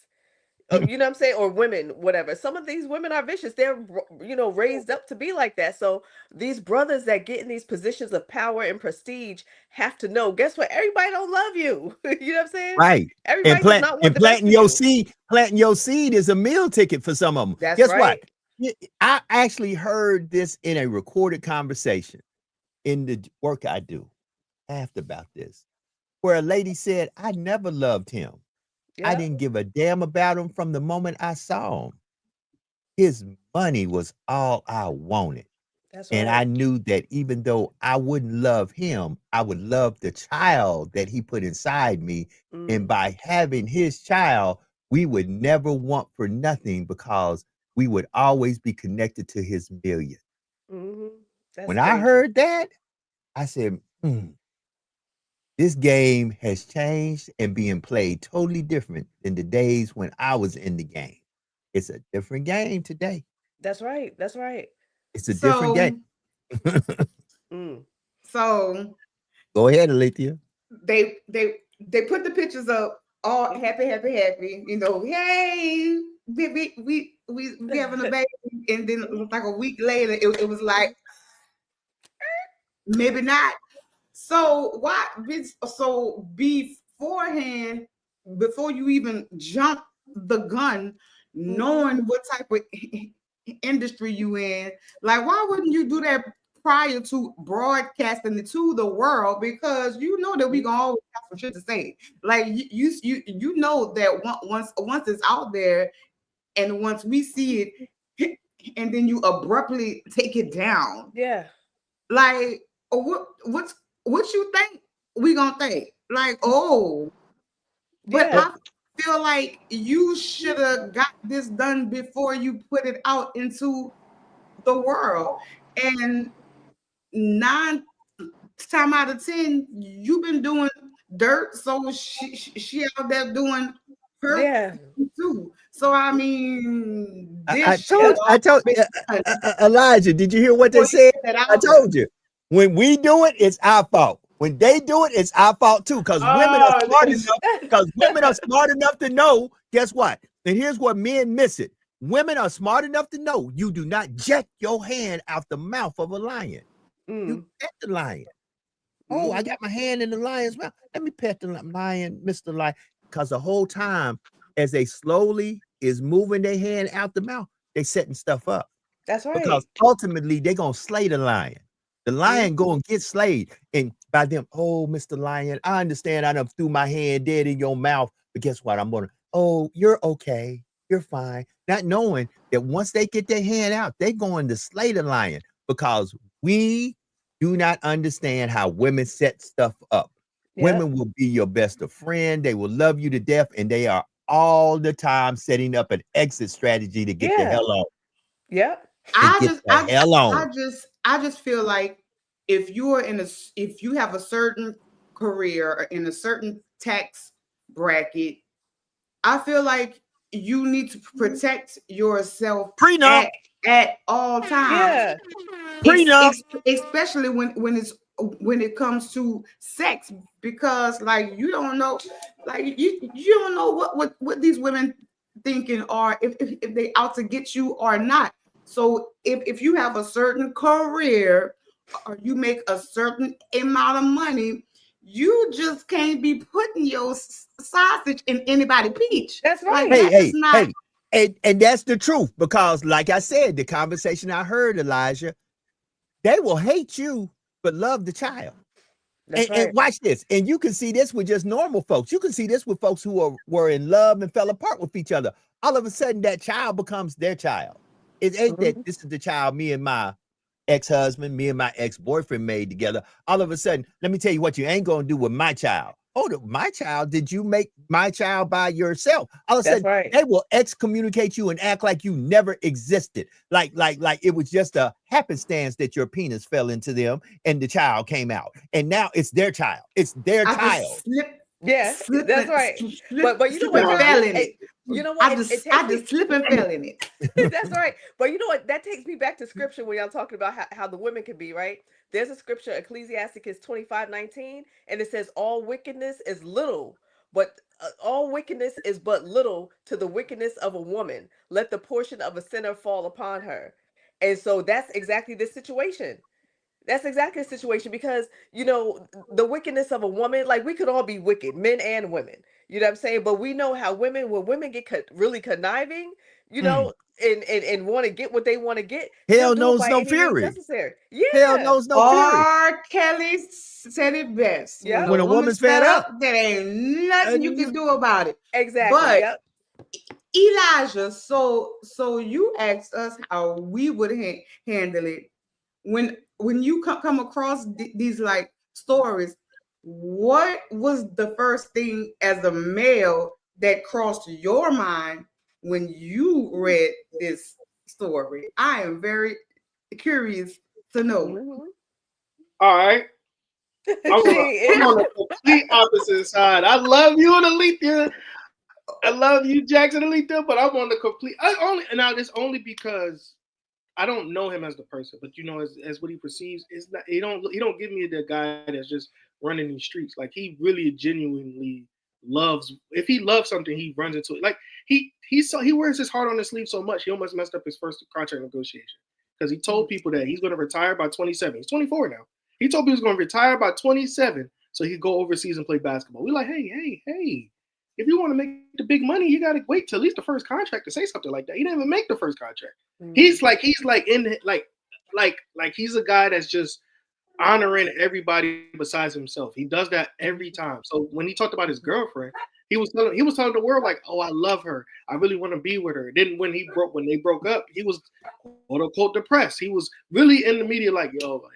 S5: You know what I'm saying? Or women, whatever. Some of these women are vicious. They're, raised up to be like that. So these brothers that get in these positions of power and prestige have to know, guess what? Everybody don't love you. You know what I'm saying?
S1: Right.
S5: Everybody does not want the
S1: planting your seed is a meal ticket for some of them.
S5: That's
S1: guess
S5: right.
S1: What? I actually heard this in a recorded conversation in the work I do. I asked about this, where a lady said, I never loved him. I didn't give a damn about him from the moment I saw him. His money was all I wanted.
S5: That's
S1: and
S5: right.
S1: I knew that even though I wouldn't love him, I would love the child that he put inside me. And by having his child, we would never want for nothing, because we would always be connected to his million. When I heard that, I said, this game has changed and being played totally different than the days when I was in the game. It's a different game today.
S5: That's right. That's right.
S1: It's a different game.
S2: So
S1: go ahead, Alethea.
S2: They put the pictures up, all happy. Hey, we having a baby, and then like a week later, it was like, maybe not. So why? So beforehand, before you even jump the gun, knowing what type of industry you in, like, why wouldn't you do that prior to broadcasting it to the world? Because you know that we gonna always have some shit to say. Like, you know that once it's out there, and once we see it, and then you abruptly take it down.
S5: Yeah.
S2: Like, what you think we gonna think? Like, but I feel like you should have got this done before you put it out into the world. And 9 times out of 10, you've been doing dirt, so she out there doing her too. So I mean,
S1: I told Elijah, did you hear what they said? I told you. When we do it, it's our fault. When they do it, it's our fault too. Because women are smart enough. Because women are smart enough to know. Guess what? And here's what men miss it. Women are smart enough to know you do not jet your hand out the mouth of a lion. You pet the lion. Oh, I got my hand in the lion's mouth. Let me pet the lion, Mr. Lion. Because the whole time, as they slowly is moving their hand out the mouth, they setting stuff up.
S5: That's right.
S1: Because ultimately, they're going to slay the lion. The lion going to get slayed. And by them, oh, Mr. Lion, I understand I done threw my hand dead in your mouth. But guess what? I'm going to, oh, you're okay. You're fine. Not knowing that once they get their hand out, they're going to slay the lion. Because we do not understand how women set stuff up. Yep. Women will be your best of friend. They will love you to death. And they are all the time setting up an exit strategy to get the hell out.
S5: Yep.
S2: I just feel like if you have a certain career or in a certain tax bracket, I feel like you need to protect yourself at all times.
S1: Yeah.
S2: Especially when it comes to sex, because like you don't know, like you don't know what these women thinking, or if they out to get you or not. So if you have a certain career or you make a certain amount of money, you just can't be putting your sausage in anybody's peach.
S5: That's right.
S1: Like, hey. And that's the truth, because like I said, the conversation I heard, Elijah, they will hate you but love the child. And watch this. And you can see this with just normal folks. You can see this with folks who were in love and fell apart with each other. All of a sudden, that child becomes their child. It ain't that this is the child me and my ex-husband, me and my ex-boyfriend made together. All of a sudden, let me tell you what you ain't going to do with my child. Oh, my child, did you make my child by yourself? All of a sudden, they will excommunicate you and act like you never existed. Like it was just a happenstance that your penis fell into them and the child came out. And now it's their child. It's their child.
S5: Yes, that's right. But you know what? You know what?
S2: I just slip and fell in it.
S5: That's right. But you know what? That takes me back to scripture when y'all talking about how the women can be, right? There's a scripture, Ecclesiasticus 25:19, and it says, all wickedness is little, but all wickedness is but little to the wickedness of a woman. Let the portion of a sinner fall upon her. And so that's exactly the situation. That's exactly the situation, because, you know, the wickedness of a woman, like we could all be wicked, men and women, you know what I'm saying? But we know how when women get really conniving, you know, and want to get what they want to get.
S1: Hell knows no fury.
S5: Necessary. Yeah.
S1: Hell knows no fury.
S2: R. Kelly said it best.
S5: Yeah.
S1: When a woman's fed up,
S2: there ain't nothing you can do about it.
S5: Exactly.
S2: But Elijah, so you asked us how we would handle it when you come across these like stories. What was the first thing as a male that crossed your mind when you read this story? I am very curious to know.
S6: All right. I'm on the complete opposite side. I love you and Alethea. I love you, Jackson and Alethea, but I'm on the complete. It's only because I don't know him as the person, but you know, as what he perceives, is not. He don't give me the guy that's just running these streets. Like he really genuinely loves. If he loves something, he runs into it. Like he wears his heart on his sleeve so much, he almost messed up his first contract negotiation because he told people that he's going to retire by 27. He's 24 now. He told people he's going to retire by 27 so he could go overseas and play basketball. We're like, hey. If you want to make the big money, you got to wait till at least the first contract to say something like that. He didn't even make the first contract. Mm-hmm. He's like he's a guy that's just honoring everybody besides himself. He does that every time. So when he talked about his girlfriend, he was telling the world like, "Oh, I love her. I really want to be with her." Then when they broke up, he was quote unquote depressed. He was really in the media like, "Yo,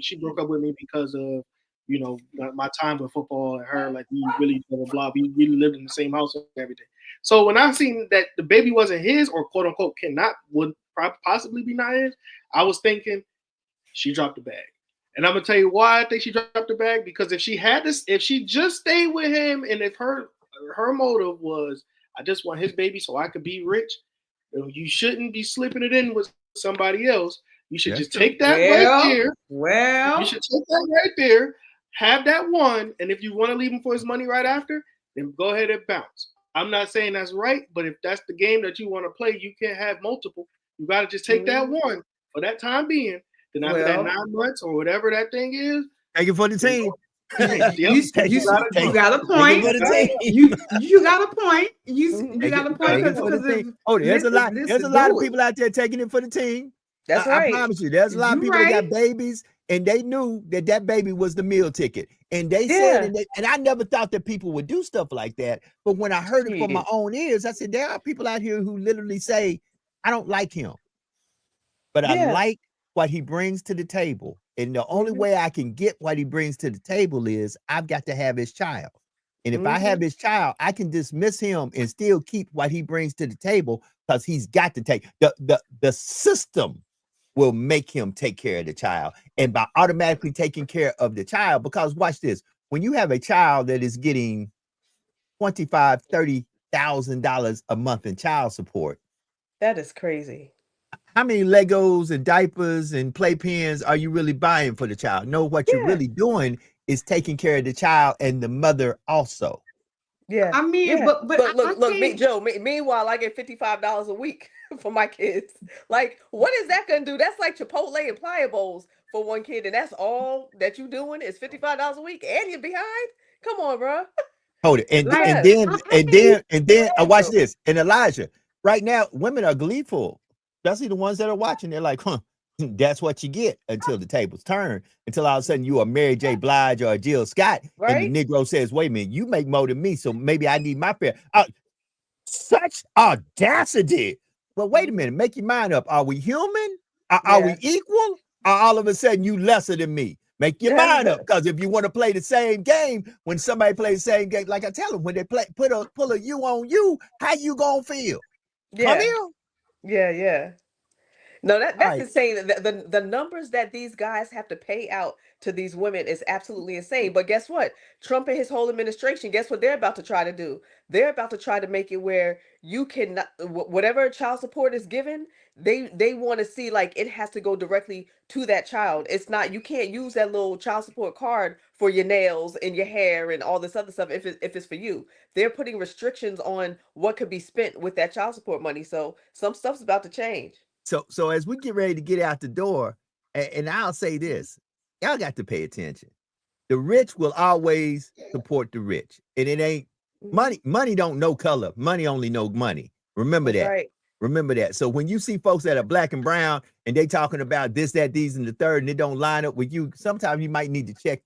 S6: she broke up with me because of." You know, my time with football and her, like we really blah, blah, blah. We really lived in the same house and everything. So when I seen that the baby wasn't his or quote unquote would possibly be not his, I was thinking she dropped the bag. And I'm gonna tell you why I think she dropped the bag, because if she just stayed with him and if her motive was I just want his baby so I could be rich, you shouldn't be slipping it in with somebody else. You should just take that right there.
S2: Well,
S6: you should take that right there. Have that one, and if you want to leave him for his money right after, then go ahead and bounce. I'm not saying that's right, but if that's the game that you want to play, you can't have multiple. You got to just take that one for that time being. Then after that 9 months or whatever that thing is,
S1: take it for the team.
S2: You got a point. You got a point. You got a point.
S1: Oh, there's a lot of people out there taking it for the team.
S5: That's right.
S1: I promise you, there's a lot of people that got babies, and they knew that baby was the meal ticket. And they said, and I never thought that people would do stuff like that. But when I heard it from my own ears, I said, there are people out here who literally say, I don't like him, but I like what he brings to the table. And the only way I can get what he brings to the table is I've got to have his child. And if I have his child, I can dismiss him and still keep what he brings to the table, because he's got to take the system will make him take care of the child. And by automatically taking care of the child, because watch this, when you have a child that is getting $25,000, $30,000 a month in child support,
S5: that is crazy.
S1: How many Legos and diapers and playpens are you really buying for the child? No, what you're really doing is taking care of the child and the mother also.
S5: Yeah,
S2: I mean, but
S5: look, Joe. Meanwhile, I get $55 a week for my kids. Like, what is that gonna do? That's like Chipotle and Pliables for one kid, and that's all that you doing is $55 a week, and you're behind. Come on, bro.
S1: Hold it, and then watch this. And Elijah, right now, women are gleeful, especially the ones that are watching. They're like, that's what you get until the tables turn, until all of a sudden you are Mary J. Blige or Jill Scott, and the Negro says, wait a minute, you make more than me, so maybe I need my fair. Such audacity. Well, wait a minute, make your mind up. Are we human? Are we equal? Or all of a sudden you lesser than me? Make your mind up, because if you want to play the same game, when somebody plays the same game, like I tell them, when they pull a you on you, how you gonna feel?
S5: Yeah.
S1: Come here.
S5: Yeah. No, that's insane. The numbers that these guys have to pay out to these women is absolutely insane. But guess what? Trump and his whole administration, guess what they're about to try to do? They're about to try to make it where you can, whatever child support is given, they want to see like it has to go directly to that child. It's not, you can't use that little child support card for your nails and your hair and all this other stuff if it's for you. They're putting restrictions on what could be spent with that child support money. So some stuff's about to change.
S1: So as we get ready to get out the door, and I'll say this, y'all got to pay attention. The rich will always support the rich, and it ain't money. Money don't know color. Money only know money. Remember that. Right. Remember that. So when you see folks that are black and brown and they talking about this, that, these, and the third, and it don't line up with you, sometimes you might need to check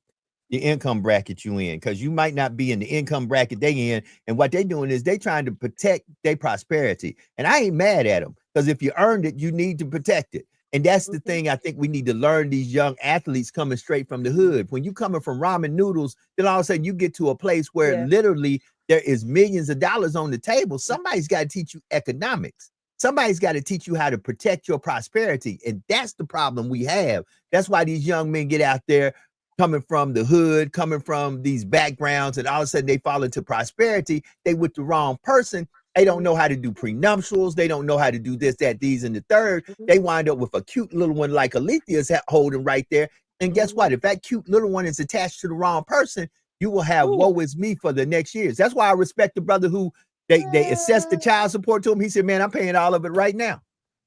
S1: the income bracket you in, because you might not be in the income bracket they in. And what they doing is they trying to protect their prosperity. And I ain't mad at them, because if you earned it, you need to protect it. And that's the thing I think we need to learn, these young athletes coming straight from the hood. When you coming from ramen noodles, then all of a sudden you get to a place where literally there is millions of dollars on the table. Somebody's got to teach you economics. Somebody's got to teach you how to protect your prosperity. And that's the problem we have. That's why these young men get out there coming from the hood, coming from these backgrounds, and all of a sudden they fall into prosperity. They with the wrong person. They don't know how to do prenuptials. They don't know how to do this, that, these, and the third. They wind up with a cute little one like Alethea's holding right there. And guess what? If that cute little one is attached to the wrong person, you will have woe is me for the next years. That's why I respect the brother who they assessed the child support to him. He said, man, I'm paying all of it right now.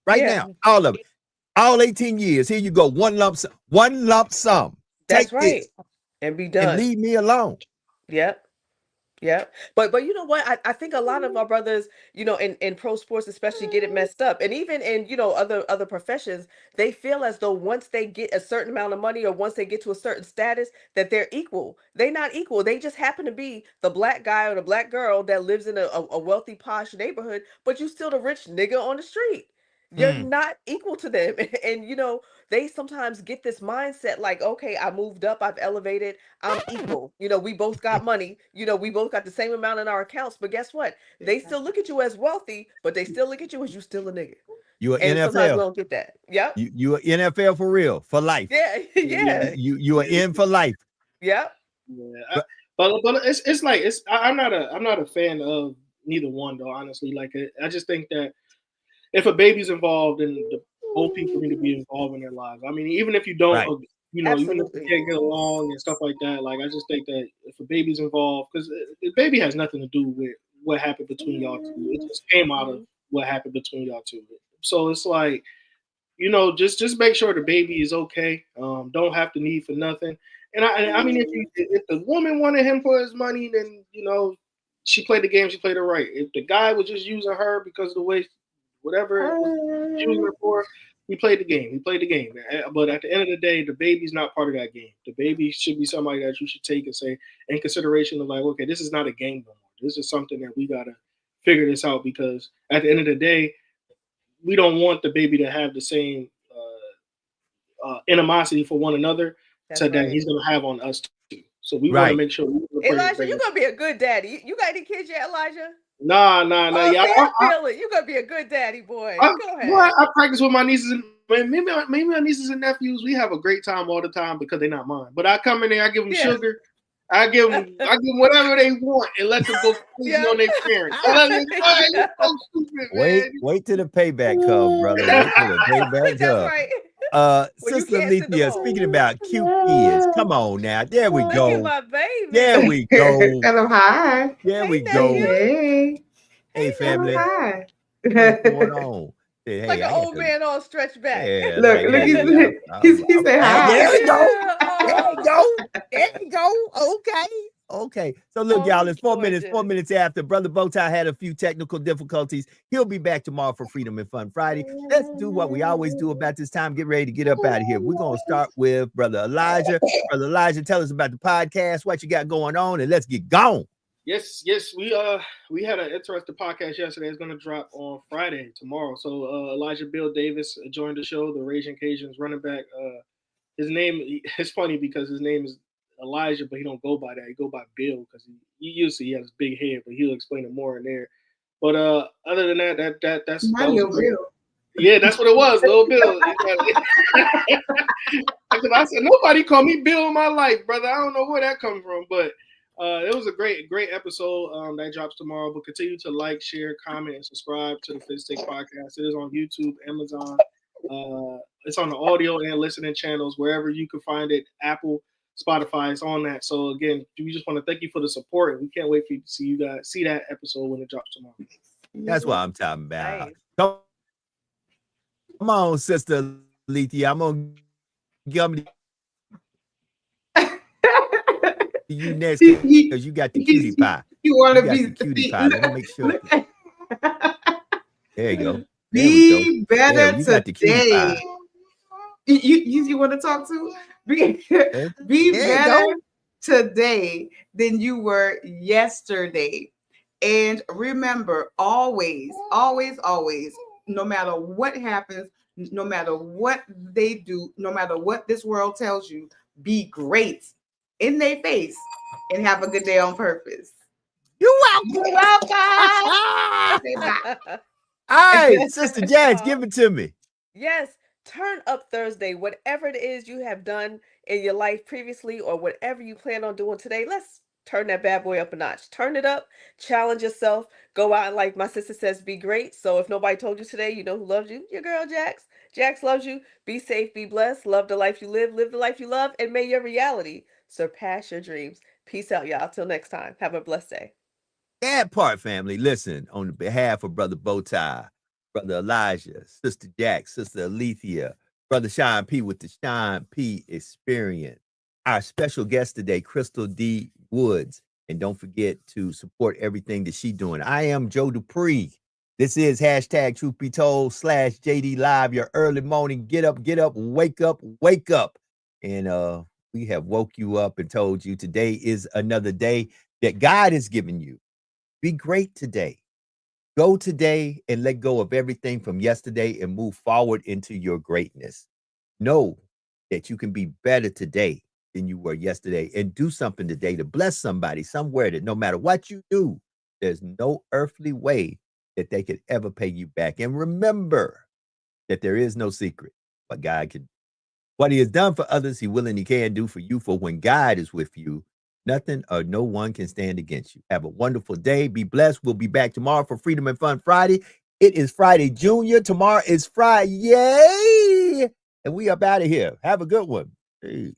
S1: Now, all of it. All 18 years. Here you go. One lump sum.
S5: That's right. And be done.
S1: And leave me alone.
S5: Yep. But you know what? I think a lot of our brothers, in pro sports especially, get it messed up. And even in, other professions, they feel as though once they get a certain amount of money or once they get to a certain status, that they're equal. They're not equal. They just happen to be the black guy or the black girl that lives in a wealthy, posh neighborhood, but you still the rich nigga on the street. You're not equal to them. And, they sometimes get this mindset like, okay, I moved up, I've elevated, I'm equal. We both got money, we both got the same amount in our accounts, but guess what? They still look at you as wealthy, but they still look at you as you still a nigga.
S1: You are
S5: and
S1: NFL.
S5: Sometimes we don't get that. Yep.
S1: You are NFL for real, for life.
S5: Yeah.
S1: You are in for life.
S5: Yep.
S6: Yeah. But it's like I'm not a fan of neither one though, honestly. Like I just think that if a baby's involved, then both people need to be involved in their lives. I mean, even if you don't, even if you can't get along and stuff like that, like I just think that if a baby's involved, because the baby has nothing to do with what happened between y'all two. It just came out of what happened between y'all two. So it's like, you know, just make sure the baby is okay. Don't have to need for nothing. And I mean, if the woman wanted him for his money, then, you know, she played the game. She played it right. If the guy was just using her because of the way, whatever it was using her for, he played the game. He played the game. But at the end of the day, the baby's not part of that game. The baby should be somebody that you should take and say in consideration of like, okay, this is not a game no more. This is something that we gotta figure this out, because at the end of the day, we don't want the baby to have the same animosity for one another that he's gonna have on us too. So we want to make sure.
S5: Elijah, you're gonna be a good daddy. You got any kids yet, Elijah?
S6: Nah.
S5: Oh, yeah, I feel it. You're gonna be a good daddy, boy. Go ahead.
S6: I practice with my nieces and maybe my nieces and nephews. We have a great time all the time because they're not mine. But I come in there, I give them sugar, I give them whatever they want, and let them go on their parents. You're so stupid,
S1: wait till the payback comes, brother. Wait till the payback comes.
S5: Right.
S1: Sister Alethea, speaking about cute kids, come on now. There we go.
S5: Look at my baby.
S1: There we go.
S2: Hello, hi.
S1: There we go. Hey, family.
S2: Hi.
S1: What's going on? Hey,
S5: like an old man on stretch back.
S1: Yeah,
S2: look, he said hi.
S1: There we go. There we go. There we go. Okay. So look, y'all, it's 4 minutes after. Brother Bowtie had a few technical difficulties. He'll be back tomorrow for Freedom and Fun Friday. Let's do what we always do about this time. Get ready to get up out of here. We're going to start with Brother Elijah. Brother Elijah, tell us about the podcast, what you got going on, and let's get gone.
S6: Yes. We had an interesting podcast yesterday. It's going to drop on Friday, tomorrow. So Elijah Bill Davis joined the show, the Raging Cajuns running back. His name, it's funny because his name is Elijah, but he don't go by that. He go by Bill because he has his big head, but he'll explain it more in there. But other than that's
S2: Bill.
S6: Yeah, that's what it was, Lil Bill. I said nobody called me Bill in my life, brother. I don't know where that comes from, but it was a great episode that drops tomorrow. But continue to like, share, comment, and subscribe to the Fifth Take Podcast. It is on YouTube, Amazon. It's on the audio and listening channels wherever you can find it. Apple, Spotify is on that. So again, we just want to thank you for the support, and we can't wait for you to see that episode when it drops tomorrow.
S1: That's what I'm talking about. Nice. Come on, Sister Alethea. I'm gonna give you next because you got the cutie pie.
S2: You want to be
S1: the cutie pie. Let me make sure. There you go.
S2: Be better today. You want to talk to? Be better today than you were yesterday. And remember, always, no matter what happens, no matter what they do, no matter what this world tells you, be great in their face and have a good day on purpose.
S1: You're welcome. All right, Sister Jax, give it to me.
S5: Yes. Turn up Thursday, whatever it is you have done in your life previously or whatever you plan on doing today. Let's turn that bad boy up a notch. Turn it up, challenge yourself, go out and, like my sister says, be great. So if nobody told you today, you know who loves you? Your girl, Jax. Jax loves you. Be safe, be blessed, love the life you live the life you love, and may your reality surpass your dreams. Peace out, y'all. Till next time. Have a blessed day.
S1: That part, family. Listen, on behalf of Brother Bowtie, Brother Elijah, Sister Jax, Sister Alethea, Brother Sean P with the Sean P Experience. Our special guest today, Crystal D. Woods. And don't forget to support everything that she's doing. I am Joe Dupree. This is hashtag Truth Be Told /JD Live, your early morning get up, wake up. And we have woke you up and told you today is another day that God has given you. Be great today. Go today and let go of everything from yesterday and move forward into your greatness. Know that you can be better today than you were yesterday, and do something today to bless somebody somewhere that no matter what you do, there's no earthly way that they could ever pay you back. And remember that there is no secret what God can. What he has done for others, he will and he can do for you. For when God is with you, nothing or no one can stand against you. Have a wonderful day. Be blessed. We'll be back tomorrow for Freedom and Fun Friday. It is Friday, Junior. Tomorrow is Friday. Yay! And we up out of here. Have a good one. Hey.